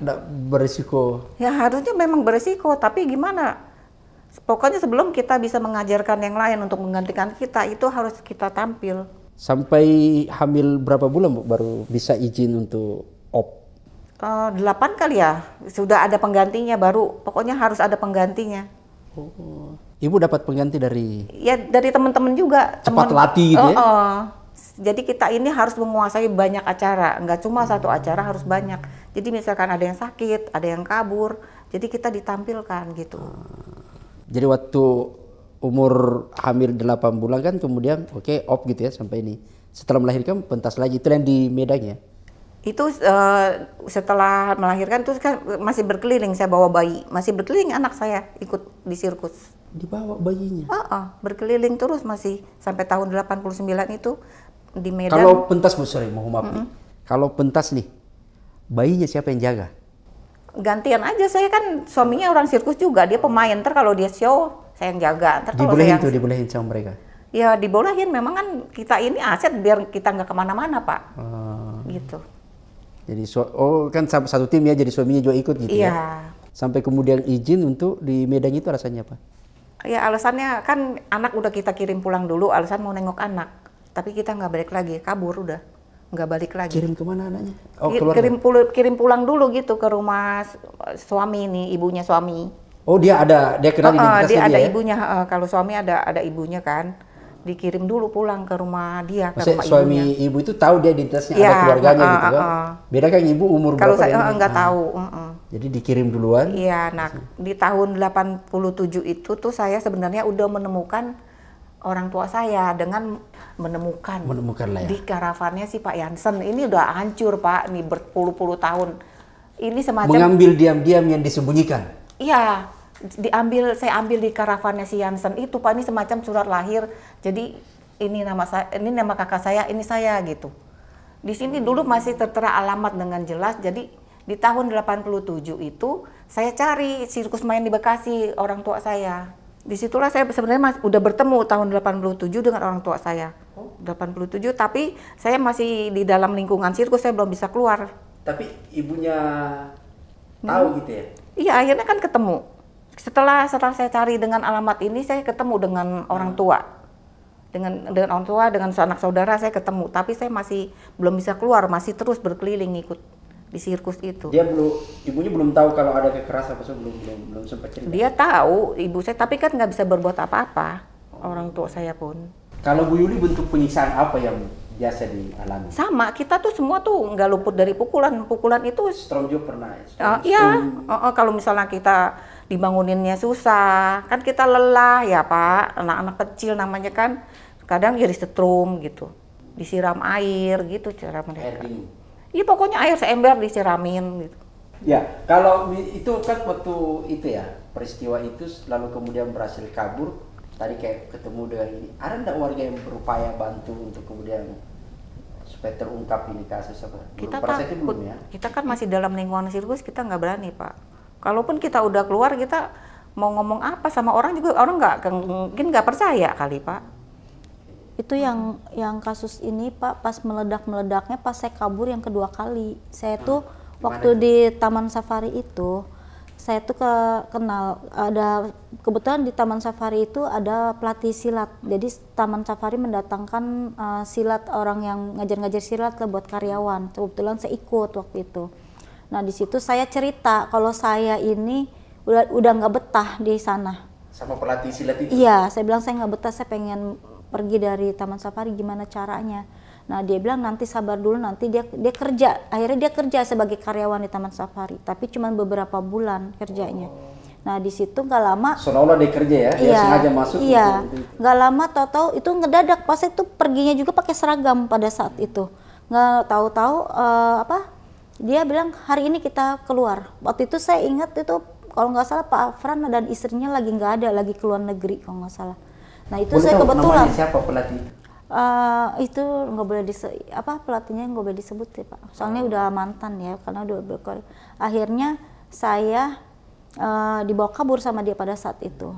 S3: berisiko?
S1: Ya harusnya memang berisiko, tapi gimana? Pokoknya sebelum kita bisa mengajarkan yang lain untuk menggantikan kita, itu harus kita tampil.
S3: Sampai hamil berapa bulan Bu baru bisa izin untuk op?
S1: 8 kali ya, sudah ada penggantinya baru. Pokoknya harus ada penggantinya.
S3: Ibu dapat pengganti dari?
S1: Ya dari teman-teman juga.
S3: Cepat latih gitu ya?
S1: Jadi kita ini harus menguasai banyak acara, nggak cuma satu acara, harus banyak. Jadi misalkan ada yang sakit, ada yang kabur, jadi kita ditampilkan gitu.
S3: Jadi waktu umur hamil 8 bulan kan kemudian op gitu ya sampai ini. Setelah melahirkan pentas lagi, itu yang di Medan ya?
S1: Itu setelah melahirkan tuh kan masih berkeliling, saya bawa bayi. Masih berkeliling anak saya ikut di sirkus.
S3: Dibawa bayinya?
S1: Berkeliling terus masih sampai tahun 89 itu di Medan.
S3: Kalau pentas Bu, sorry mohon maaf nih. Kalau pentas nih, bayinya siapa yang jaga?
S1: Gantian aja, saya kan suaminya orang sirkus juga, dia pemain. Ntar kalau dia show, saya yang jaga.
S3: Dibolehin sama mereka?
S1: Ya dibolehin, memang kan kita ini aset biar kita nggak kemana-mana Pak. Gitu.
S3: Jadi kan satu tim ya, jadi suaminya juga ikut gitu ya? Sampai kemudian izin untuk di Medan itu alasannya apa?
S1: Ya alasannya kan anak udah kita kirim pulang dulu, alasan mau nengok anak. Tapi kita nggak balik lagi, kabur udah. Nggak balik lagi.
S3: Kirim kemana anaknya?
S1: Kirim pulang dulu gitu ke rumah suami nih, ibunya suami.
S3: Oh dia kenal identitasnya
S1: dia ada
S3: ya?
S1: ibunya, kalau suami ada ibunya kan. Dikirim dulu pulang ke rumah dia, ke rumah
S3: suami
S1: ibunya.
S3: Ibu itu tahu dia identitasnya, ada keluarganya gitu kan? Beda kan ibu umur
S1: kalau
S3: berapa?
S1: Kalau saya nggak tahu.
S3: Jadi dikirim duluan?
S1: Iya, nah di tahun 87 itu tuh saya sebenarnya udah menemukan orang tua saya dengan menemukan
S3: lah ya.
S1: di karavannya si Pak Jansen. Ini udah hancur Pak, nih berpuluh-puluh tahun. Ini semacam
S3: mengambil diam-diam yang disembunyikan.
S1: Iya, saya ambil di karavannya si Jansen itu Pak, ini semacam surat lahir. Jadi ini nama saya, ini nama kakak saya, ini saya gitu. Di sini dulu masih tertera alamat dengan jelas. Jadi di tahun 87 itu saya cari sirkus main di Bekasi orang tua saya. Disitulah saya sebenarnya udah bertemu tahun 87 dengan orang tua saya. 87, tapi saya masih di dalam lingkungan sirkus, saya belum bisa keluar.
S3: Tapi ibunya tahu gitu ya?
S1: Iya, akhirnya kan ketemu. Setelah saya cari dengan alamat ini, saya ketemu dengan orang tua. Dengan orang tua, dengan anak saudara saya ketemu. Tapi saya masih belum bisa keluar, masih terus berkeliling ikut di sirkus itu.
S3: Ibunya belum tahu kalau ada kekerasan, belum sempat cerita.
S1: Dia tahu ibu saya, tapi kan nggak bisa berbuat apa-apa. Orang tua saya pun.
S3: Kalau Bu Yuli, bentuk penyiksaan apa yang biasa dialami?
S1: Sama, kita tuh semua tuh nggak luput dari pukulan. Pukulan itu
S3: Strong juga pernah ya?
S1: Iya, kalau misalnya kita dibanguninnya susah, kan kita lelah ya Pak, anak-anak kecil namanya kan, kadang jadi setrum gitu, disiram air gitu cara mereka. Iya pokoknya air seember disiramin gitu.
S3: Ya, kalau itu kan waktu itu ya, peristiwa itu lalu kemudian berhasil kabur, tadi kayak ketemu dengan ini, ada nggak warga yang berupaya bantu untuk kemudian supaya terungkap ini kasus apa?
S1: Kita takut, ya? Kita kan masih dalam lingkungan sirkus, kita nggak berani Pak. Kalaupun kita udah keluar, kita mau ngomong apa sama orang juga, orang mungkin nggak percaya kali Pak.
S2: Itu yang kasus ini Pak, pas meledak-meledaknya pas saya kabur yang kedua kali. Saya tuh waktu di Taman Safari itu, saya tuh kenal, ada kebetulan di Taman Safari itu ada pelatih silat. Jadi Taman Safari mendatangkan silat, orang yang ngajar-ngajar silat lah buat karyawan. Kebetulan saya ikut waktu itu. Nah di situ saya cerita kalau saya ini udah nggak betah di sana.
S3: Sama pelatih silat itu?
S2: Iya, saya bilang saya nggak betah, saya pengen pergi dari Taman Safari, gimana caranya. Nah dia bilang nanti sabar dulu, nanti dia kerja. Akhirnya dia kerja sebagai karyawan di Taman Safari, tapi cuma beberapa bulan kerjanya. Nah di situ nggak lama.
S3: Seolah-olah dia kerja ya, dia sengaja masuk.
S2: Iya, nggak lama tahu-tahu itu ngedadak. Pas itu perginya juga pakai seragam pada saat itu. Nggak tahu-tahu dia bilang hari ini kita keluar. Waktu itu saya ingat itu kalau nggak salah Pak Afran dan istrinya lagi nggak ada, lagi keluar negeri kalau nggak salah. Nah itu saya kebetulan.
S3: Siapa pelatih?
S2: Itu nggak boleh pelatihnya nggak boleh disebut ya Pak. Soalnya udah mantan ya, karena udah berkali. Akhirnya saya dibawa kabur sama dia pada saat itu.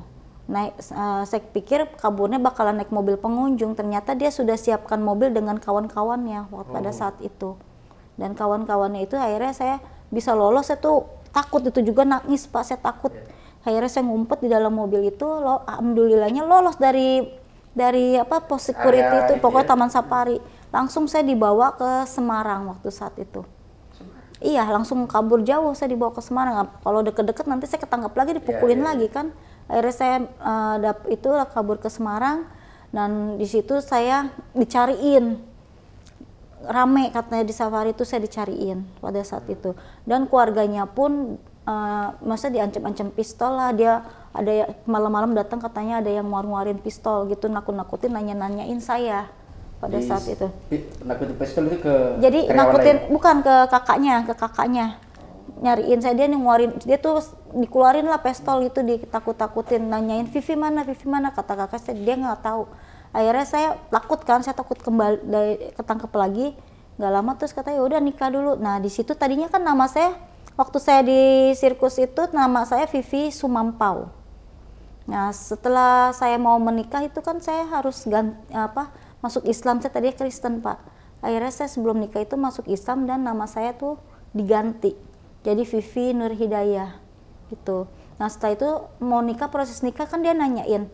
S2: Saya pikir kaburnya bakalan naik mobil pengunjung. Ternyata dia sudah siapkan mobil dengan kawan-kawannya pada saat itu. Dan kawan-kawannya itu akhirnya saya bisa lolos. Saya tuh takut, itu juga nangis Pak. Saya takut. Akhirnya saya ngumpet di dalam mobil itu, alhamdulillahnya lolos dari pos security itu, pokoknya Taman Safari. Langsung saya dibawa ke Semarang waktu saat itu. Iya, langsung kabur jauh, saya dibawa ke Semarang. Kalau deket-deket nanti saya ketangkap lagi, dipukulin lagi kan. Akhirnya saya kabur ke Semarang, dan di situ saya dicariin. Rame katanya di Safari itu, saya dicariin pada saat itu. Dan keluarganya pun masa diancam-ancam pistol lah, dia ada malam-malam datang katanya ada yang nguarin pistol gitu, nakut-nakutin, nanya-nanyain saya pada saat itu.
S3: Nakutin pistol itu ke
S2: jadi nakutin lain? Bukan ke kakaknya nyariin saya, dia nguarin, dia tuh dikeluarin lah pistol itu, ditakut-takutin, nanyain Vivi mana, kata kakak saya, dia nggak tahu. Akhirnya saya takut kembali ketangkep lagi, nggak lama terus katanya udah nikah dulu. Nah di situ tadinya kan nama saya waktu saya di sirkus itu nama saya Vivi Sumampau. Nah setelah saya mau menikah itu kan saya harus masuk Islam. Saya tadinya Kristen Pak. Akhirnya saya sebelum nikah itu masuk Islam dan nama saya tuh diganti jadi Vivi Nur Hidayah gitu. Nah setelah itu mau nikah, proses nikah kan dia nanyain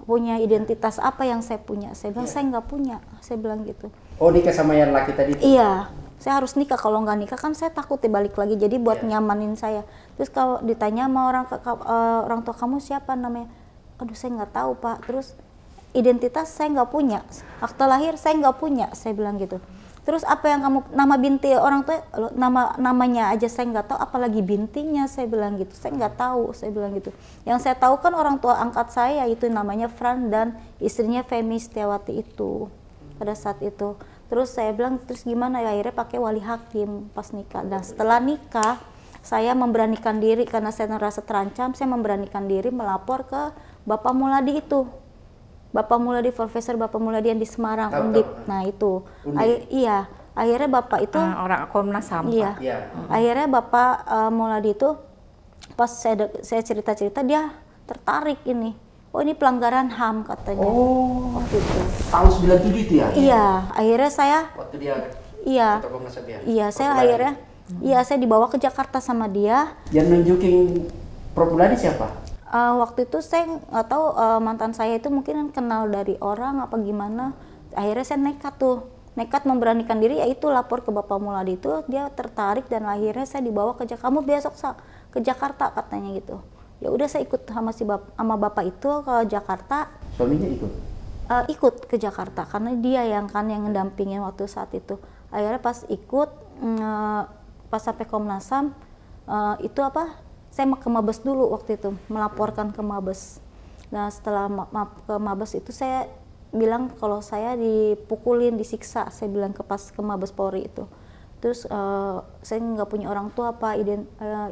S2: punya identitas apa yang saya punya. Saya bilang saya nggak punya. Saya bilang gitu.
S3: Oh nikah sama yang laki tadi?
S2: Iya. Saya harus nikah, kalau nggak nikah kan saya takut dibalik lagi, jadi buat nyamanin saya. Terus kalau ditanya sama orang tua kamu siapa namanya, aduh saya nggak tahu Pak. Terus identitas saya nggak punya, akta lahir saya nggak punya, saya bilang gitu. Terus apa yang kamu, nama binti orang tua, namanya aja saya nggak tahu, apalagi bintinya, saya bilang gitu. Saya nggak tahu, saya bilang gitu. Yang saya tahu kan orang tua angkat saya itu namanya Fran dan istrinya Femi Setiawati itu pada saat itu. Terus saya bilang, terus gimana ya, akhirnya pakai wali hakim pas nikah. Dan setelah nikah saya memberanikan diri karena saya merasa terancam, saya memberanikan diri melapor ke Bapak Muladi itu. Bapak Muladi, Profesor Bapak Muladi yang di Semarang, Undip. Nah itu, iya, akhirnya Bapak itu
S1: orang Komnas HAM.
S2: Iya, akhirnya Bapak Muladi itu pas saya cerita-cerita dia tertarik ini. Oh ini pelanggaran HAM katanya.
S3: Oh,
S2: waktu itu.
S3: Tahun 97 itu ya?
S2: Iya, akhirnya saya.
S3: Waktu dia.
S2: Iya.
S3: Komnas HAM ya?
S2: Iya, saya akhirnya. Iya, saya dibawa ke Jakarta sama dia.
S3: Yang nunjukin Prof Muladi siapa?
S2: Waktu itu saya nggak tahu, mantan saya itu mungkin kenal dari orang apa gimana. Akhirnya saya nekat memberanikan diri, yaitu lapor ke Bapak Muladi itu. Dia tertarik dan akhirnya saya dibawa ke Jakarta. Kamu besok ke Jakarta katanya gitu. Ya udah saya ikut sama bapak itu ke Jakarta.
S3: Suaminya ikut?
S2: Ikut ke Jakarta karena dia yang ngedampingin waktu saat itu. Akhirnya pas ikut, pas sampai Komnas HAM, itu apa? Saya ke Mabes dulu waktu itu, melaporkan ke Mabes. Nah setelah ke Mabes itu saya bilang kalau saya dipukulin, disiksa, saya bilang ke Mabes Polri itu. Terus saya nggak punya orang tua apa,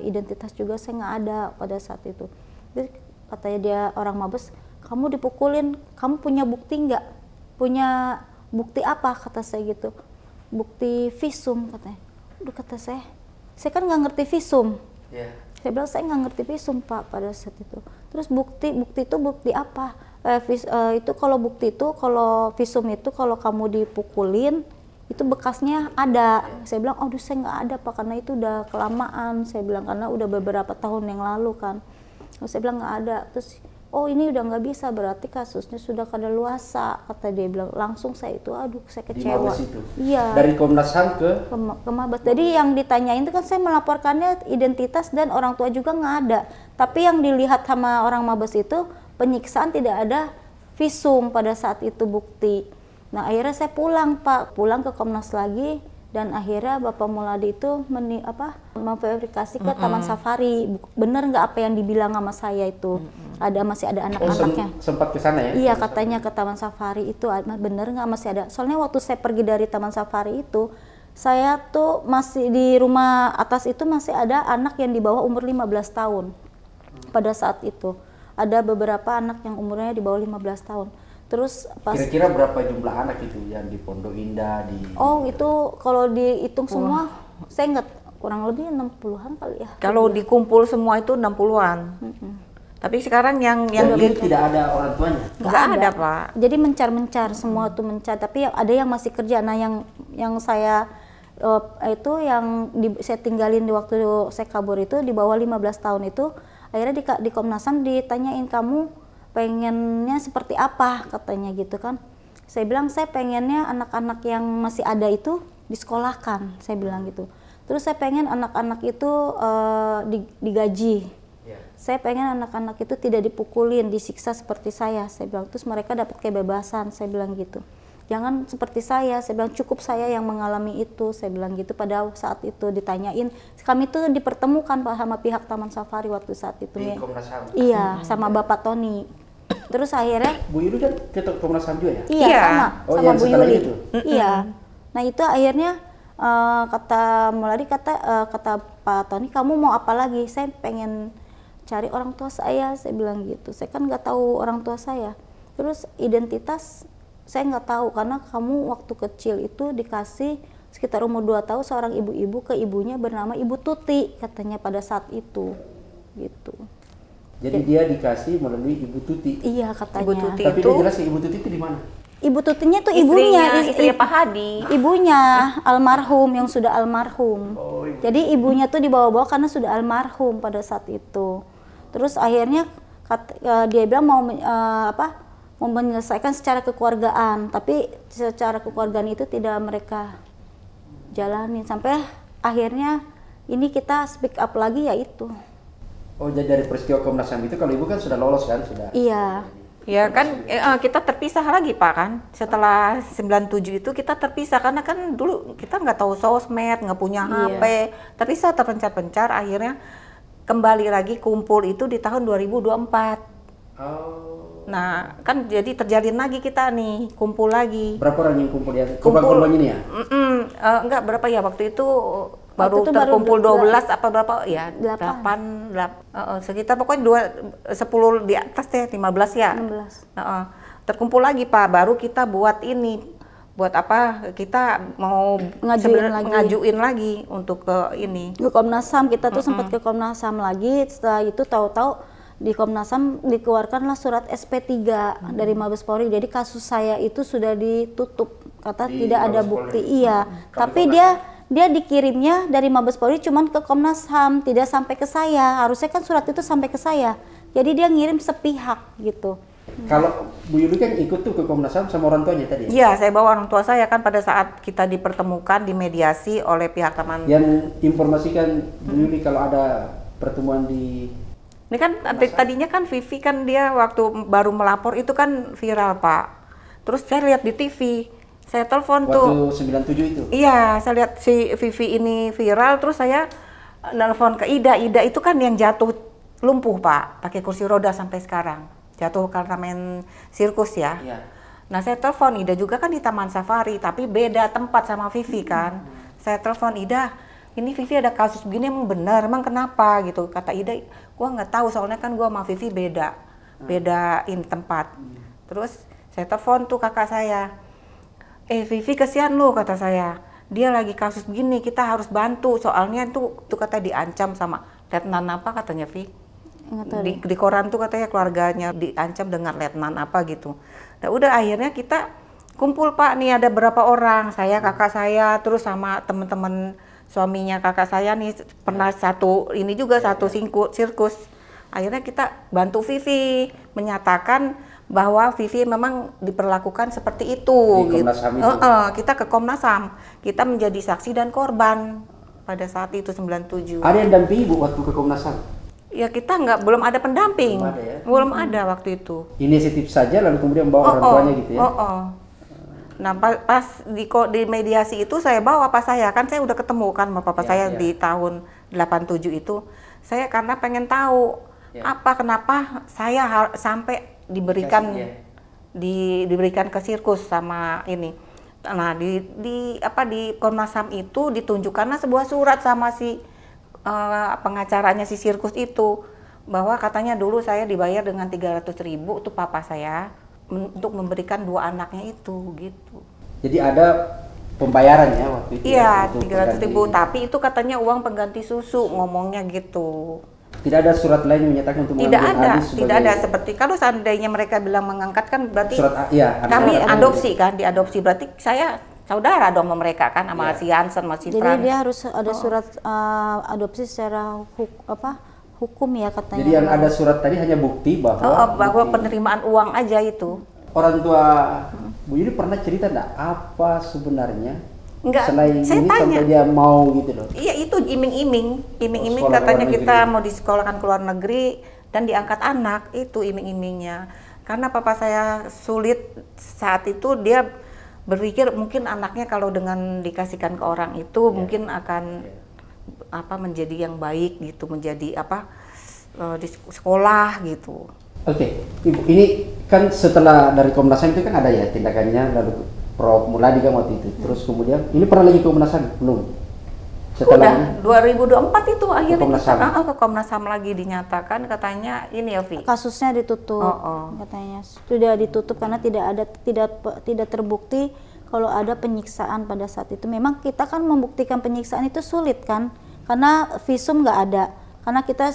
S2: identitas juga saya nggak ada pada saat itu. Terus katanya dia orang Mabes, kamu dipukulin, kamu punya bukti nggak? Punya bukti apa? Kata saya gitu. Bukti visum katanya. Udah kata saya kan nggak ngerti visum.
S3: Yeah.
S2: Saya bilang saya nggak ngerti visum Pak pada saat itu. Terus bukti itu bukti apa? Itu kalau bukti itu, kalau visum itu kalau kamu dipukulin itu bekasnya ada. Saya bilang, aduh saya nggak ada Pak karena itu udah kelamaan. Saya bilang karena udah beberapa tahun yang lalu kan. Terus saya bilang nggak ada. Terus oh ini udah nggak bisa, berarti kasusnya sudah kadaluarsa, kata dia bilang. Langsung saya itu, aduh saya kecewa. Iya.
S3: Dari Komnas HAM ke
S2: Mabes. Jadi yang ditanyain itu kan saya melaporkannya identitas dan orang tua juga nggak ada. Tapi yang dilihat sama orang Mabes itu penyiksaan, tidak ada visum pada saat itu bukti. Nah akhirnya saya pulang Pak, pulang ke Komnas lagi. Dan akhirnya Bapak Muladi itu memverifikasi ke Taman Safari, bener nggak apa yang dibilang sama saya itu, masih ada anak-anaknya.
S3: Sempat ke sana ya?
S2: Iya katanya ke Taman Safari itu bener nggak masih ada. Soalnya waktu saya pergi dari Taman Safari itu, saya tuh masih di rumah atas itu masih ada anak yang di bawah umur 15 tahun. Pada saat itu ada beberapa anak yang umurnya di bawah 15 tahun. Terus pas
S3: kira-kira berapa jumlah anak itu yang di Pondok Indah
S2: itu kalau dihitung semua saya ingat kurang lebih 60-an kali ya.
S1: Kalau dikumpul semua itu 60-an. Tapi sekarang yang
S3: tidak ada orang tuanya.
S1: Nggak ada Pak.
S2: Jadi mencar semua tuh mencar, tapi ada yang masih kerja. Nah yang saya itu yang saya tinggalin di waktu saya kabur itu di bawah 15 tahun itu, akhirnya di Komnas HAM ditanyain, kamu pengennya seperti apa katanya gitu kan. Saya bilang saya pengennya anak-anak yang masih ada itu disekolahkan, saya bilang gitu. Terus saya pengen anak-anak itu digaji. Saya pengen anak-anak itu tidak dipukulin, disiksa seperti saya bilang. Terus mereka dapat kebebasan, saya bilang gitu. Jangan seperti saya bilang, cukup saya yang mengalami itu, saya bilang gitu. Pada saat itu ditanyain, kami tuh dipertemukan Pak sama pihak Taman Safari waktu saat itu.
S3: Di Komnas HAM?
S2: Iya, sama Bapak Tony. Terus akhirnya
S3: Bu Yuli kan ke Komnas HAM juga ya?
S2: Iya, sama Bu Yuli.
S3: Itu?
S2: Iya. Nah itu akhirnya kata Muladi, kata Pak Tony, kamu mau apa lagi? Saya pengen cari orang tua saya bilang gitu. Saya kan nggak tahu orang tua saya. Terus identitas saya nggak tahu karena kamu waktu kecil itu dikasih sekitar umur 2 tahun seorang ibu-ibu ke ibunya bernama Ibu Tuti katanya pada saat itu gitu.
S3: Jadi dia dikasih melalui Ibu Tuti.
S2: Iya katanya.
S1: Ibu Tuti.
S3: Tapi
S1: itu,
S3: dia jelas Ibu Tuti itu di mana?
S2: Ibu Tutinya tuh ibunya,
S1: istrinya Pak Hadi.
S2: Ibunya almarhum yang sudah almarhum.
S3: Oh,
S2: jadi ibunya tuh dibawa-bawa karena sudah almarhum pada saat itu. Terus akhirnya dia bilang mau menyelesaikan secara kekeluargaan, tapi secara kekeluargaan itu tidak mereka jalani sampai akhirnya ini kita speak up lagi yaitu.
S3: Oh, jadi dari peristiwa Komnas HAM itu kalau ibu kan sudah lolos kan, sudah?
S2: Iya.
S1: Ya kan kita terpisah lagi Pak kan. Setelah 97 itu kita terpisah karena kan dulu kita nggak tahu sosmed, nggak punya HP, terpisah terpencar-pencar. Akhirnya kembali lagi kumpul itu di tahun 2024. Nah kan jadi terjalin lagi kita nih kumpul lagi.
S3: Berapa orang yang kumpul ya?
S1: Kumpul
S3: Korban ini ya?
S1: Enggak berapa ya waktu itu baru
S2: itu
S1: terkumpul
S2: baru
S1: 12 apa berapa ya?
S2: 8.
S1: Sekitar pokoknya 10 di atas deh 15 ya.
S2: 16.
S1: Terkumpul lagi Pak, baru kita buat ini. Buat apa? Kita mau ngajuin lagi untuk ke ini.
S2: Ke Komnas HAM, kita tuh sempat ke Komnas HAM lagi. Setelah itu tahu-tahu di Komnas HAM dikeluarkanlah surat SP3 dari Mabes Polri. Jadi kasus saya itu sudah ditutup, kata tidak ada bukti. Iya, tapi dia dikirimnya dari Mabes Polri cuman ke Komnas HAM, tidak sampai ke saya. Harusnya kan surat itu sampai ke saya. Jadi dia ngirim sepihak gitu.
S3: Kalau Bu Yuli kan ikut tuh ke Komnas HAM sama orang tuanya tadi ya?
S1: Iya, saya bawa orang tua saya kan pada saat kita dipertemukan, dimediasi oleh pihak teman.
S3: Yang informasikan Bu Yuli kalau ada pertemuan di...
S1: Ini kan tadinya kan Vivi kan dia waktu baru melapor itu kan viral Pak. Terus saya lihat di TV. Saya telepon tuh.
S3: Waktu 97 itu?
S1: Iya, saya lihat si Vivi ini viral, terus saya nelpon ke Ida. Ida itu kan yang jatuh lumpuh Pak, pakai kursi roda sampai sekarang. Jatuh karena main sirkus ya.
S3: Iya.
S1: Nah saya telepon Ida juga kan di Taman Safari, tapi beda tempat sama Vivi kan. Saya telepon Ida, ini Vivi ada kasus begini emang benar, emang kenapa gitu. Kata Ida, gua nggak tahu soalnya kan gua sama Vivi beda ini tempat. Terus saya telepon tuh kakak saya. Vivi kesian lu kata saya, dia lagi kasus begini kita harus bantu soalnya tuh kata diancam sama letnan apa katanya Vi di koran tuh katanya keluarganya diancam dengan letnan apa gitu. Nah udah akhirnya kita kumpul Pak, nih ada berapa orang, saya kakak saya terus sama teman-teman suaminya kakak saya nih pernah satu sirkus. Akhirnya kita bantu Vivi menyatakan bahwa Vivi memang diperlakukan seperti itu.
S3: Di Komnas HAM itu?
S1: Kita ke Komnas HAM, kita menjadi saksi dan korban pada saat itu 97.
S3: Ada yang dampingi Bu waktu ke Komnas HAM?
S1: Ya kita belum ada pendamping,
S3: Belum ada ya?
S1: Belum ada waktu itu.
S3: Inisiatif saja lalu kemudian bawa orang tuanya gitu ya?
S1: Nah pas di mediasi itu saya bawa papa saya, kan saya udah ketemu kan sama papa saya di tahun 87 itu. Saya karena pengen tahu kenapa saya sampai diberikan ke sirkus sama ini. Nah di Komnas HAM itu ditunjukkanlah sebuah surat sama si pengacaranya si sirkus itu bahwa katanya dulu saya dibayar dengan 300.000 tuh papa saya untuk memberikan 2 anaknya itu gitu.
S3: Jadi ada pembayaran ya waktu itu?
S1: Iya, 300.000, tapi itu katanya uang pengganti susu ngomongnya gitu.
S3: Tidak ada surat lain yang menyatakan untuk
S1: tidak ada seperti kalau seandainya mereka bilang mengangkat kan berarti kami diadopsi berarti saya saudara dong sama mereka kan sama si Hansen sama si Frans.
S2: Jadi dia harus ada surat adopsi secara hukum ya katanya.
S3: Jadi yang ada surat tadi hanya bukti bahwa
S1: penerimaan uang aja itu.
S3: Orang tua Bu Yuli pernah cerita enggak apa sebenarnya?
S1: Enggak,
S3: selain
S1: saya
S3: ini
S1: tanya.
S3: sampai dia mau gitu loh.
S1: Iya itu iming-iming katanya kita mau disekolahkan ke luar negeri dan diangkat anak, itu iming-imingnya. Karena papa saya sulit saat itu, dia berpikir mungkin anaknya kalau dengan dikasihkan ke orang itu mungkin akan menjadi yang baik gitu, menjadi di sekolah gitu.
S3: Oke, Ibu, ini kan setelah dari Komnas HAM itu kan ada ya tindakannya, lalu Prof Muladi kan waktu itu, terus kemudian ini pernah lagi ke Komnas HAM belum?
S1: Setelah 2024 itu akhirnya
S3: ke
S1: Komnas HAM lagi dinyatakan katanya ini ya Vi.
S2: Kasusnya ditutup, katanya sudah ditutup karena tidak terbukti kalau ada penyiksaan pada saat itu. Memang kita kan membuktikan penyiksaan itu sulit kan, karena visum nggak ada, karena kita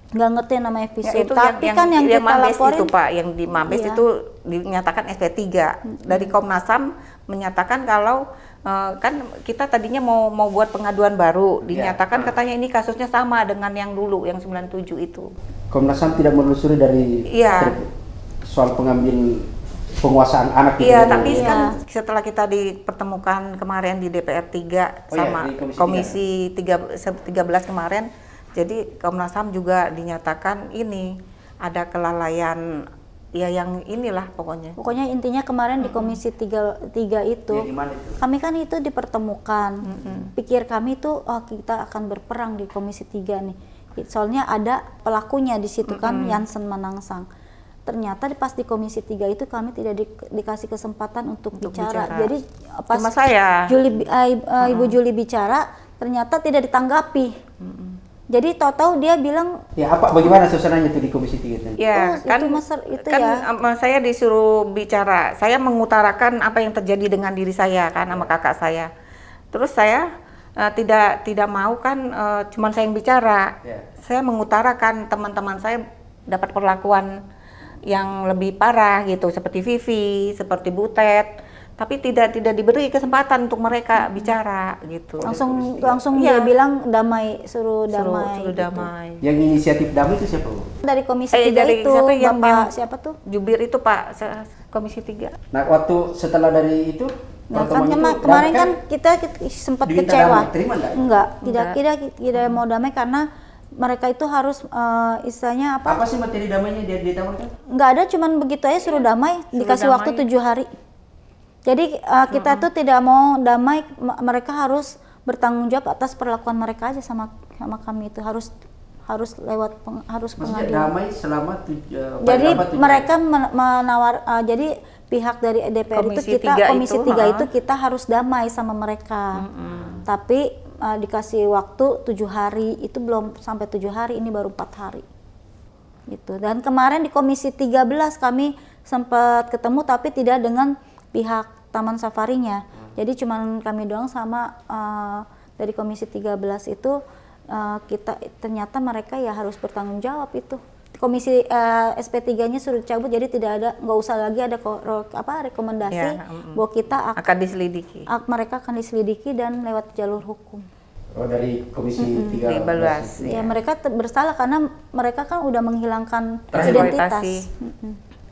S2: nggak ngerti namanya visum.
S1: Ya,
S2: tapi yang kita laporin
S1: itu Pak, yang di Mabes itu dinyatakan SP3 dari Komnas HAM menyatakan kalau kan kita tadinya mau buat pengaduan baru, dinyatakan katanya ini kasusnya sama dengan yang dulu yang 97 itu.
S3: Komnas HAM tidak menelusuri dari soal pengambil penguasaan anak gitu.
S1: Iya, tapi kan setelah kita dipertemukan kemarin di DPR 3 sama Komisi 13 kemarin, jadi Komnas HAM juga dinyatakan ini ada kelalaian ya yang inilah pokoknya.
S2: Pokoknya intinya kemarin di Komisi 3 itu,
S3: Ya, di mana itu?
S2: kami kan itu dipertemukan. Pikir kami itu, oh kita akan berperang di Komisi 3 nih. Soalnya ada pelakunya di situ kan, Jansen Manangsang. Ternyata pas di Komisi 3 itu kami tidak dikasih kesempatan untuk bicara. Jadi pas
S1: Cuma saya.
S2: Ibu Juli bicara, ternyata tidak ditanggapi. Jadi tahu-tahu dia bilang,
S3: Ya, bagaimana suasananya tuh di Komisi 3 tadi?
S1: Ya,
S2: itu
S1: kan
S2: itu
S1: kan
S2: ya.
S1: saya disuruh bicara. Saya mengutarakan apa yang terjadi dengan diri saya kan sama kakak saya. Terus saya tidak mau kan cuman saya yang bicara. Saya mengutarakan teman-teman saya dapat perlakuan yang lebih parah gitu, seperti Vivi, seperti Butet. Tapi tidak diberi kesempatan untuk mereka bicara gitu.
S2: Langsung dia bilang damai, suruh damai.
S1: Suruh
S2: gitu.
S1: damai.
S3: Yang inisiatif damai itu siapa, Bu?
S2: Dari Komisi 3
S1: dari
S2: itu
S1: siapa yang
S2: Bapak siapa tuh?
S1: Jubir itu Pak Komisi 3.
S3: Nah, waktu setelah dari itu,
S2: Nah, kan
S3: pertemuan itu,
S2: kemarin kan kita sempat
S3: diminta
S2: kecewa.
S3: damai, terima enggak?
S2: Enggak, tidak mau damai karena mereka itu harus istilahnya apa?
S3: Apa sih materi damainya dia ditawarkan?
S2: Enggak ada, cuman begitu aja suruh damai, dikasih waktu 7 hari. Jadi kita tuh tidak mau damai, mereka harus bertanggung jawab atas perlakuan mereka aja sama kami itu harus lewat harus
S3: Maksudnya
S2: pengadilan.
S3: damai selama
S2: Jadi mereka menawar, jadi pihak dari DPR itu Komisi 3 itu kita harus damai sama mereka. Tapi dikasih waktu 7 hari, itu belum sampai 7 hari, ini baru 4 hari. Gitu. Dan kemarin di Komisi 13 kami sempat ketemu tapi tidak dengan pihak Taman Safarinya. Jadi cuman kami doang sama dari Komisi 13 itu kita ternyata mereka ya harus bertanggung jawab itu. Komisi SP3-nya sudah dicabut, jadi nggak usah lagi ada rekomendasi bahwa kita
S1: akan diselidiki.
S2: Mereka akan diselidiki dan lewat jalur hukum.
S3: Oh, dari Komisi 13.
S2: Ya mereka bersalah karena mereka kan udah menghilangkan
S1: Identitas.
S2: identitas.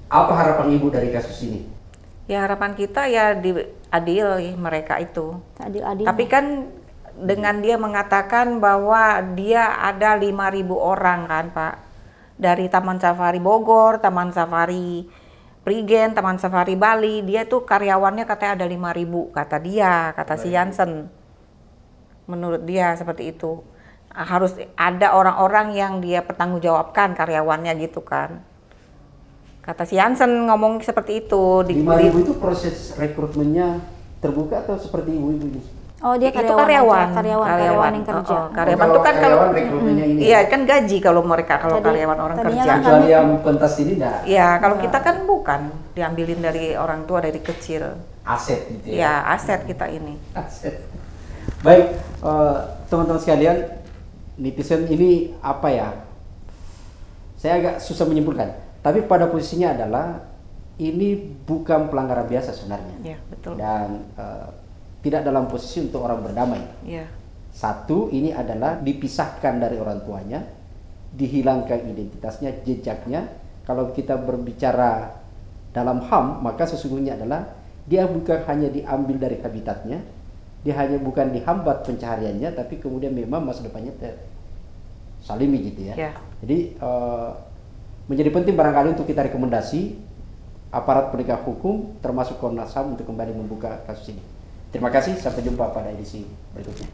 S3: Apa harapan Ibu dari kasus ini?
S1: Ya harapan kita ya adil mereka itu.
S2: Adil-adil.
S1: Tapi kan dengan dia mengatakan bahwa dia ada 5.000 orang kan Pak. Dari Taman Safari Bogor, Taman Safari Prigen, Taman Safari Bali, dia tuh karyawannya katanya ada 5.000 kata dia, kata si Jansen. Menurut dia seperti itu. Harus ada orang-orang yang dia pertanggungjawabkan karyawannya gitu kan. Kata si Jansen ngomong seperti itu.
S3: 5.000 itu proses rekrutmennya terbuka atau seperti ibu-ibu ini?
S2: Oh, dia
S1: itu karyawan
S2: yang kerja.
S1: Karyawan itu kan kalau
S3: rekrutmennya ini.
S1: iya kan gaji kalau mereka karyawan orang kerja.
S2: kan
S3: Kecuali yang pentas ini enggak.
S1: Ya kalau kita kan bukan diambilin dari orang tua dari kecil.
S3: Aset gitu ya.
S1: Ya aset kita ini.
S3: Aset. Baik, teman-teman sekalian, netizen ini apa ya? Saya agak susah menyimpulkan. Tapi pada posisinya adalah ini bukan pelanggaran biasa sebenarnya.
S1: Ya betul.
S3: Dan tidak dalam posisi untuk orang berdamai.
S1: Ya.
S3: Satu, ini adalah dipisahkan dari orang tuanya, dihilangkan identitasnya, jejaknya. Kalau kita berbicara dalam HAM, maka sesungguhnya adalah dia bukan hanya diambil dari habitatnya, dia hanya bukan dihambat pencahariannya, tapi kemudian memang masa depannya tersalimi gitu ya. Jadi menjadi penting barangkali untuk kita rekomendasi aparat penegak hukum termasuk Komnas HAM untuk kembali membuka kasus ini. Terima kasih, sampai jumpa pada edisi berikutnya.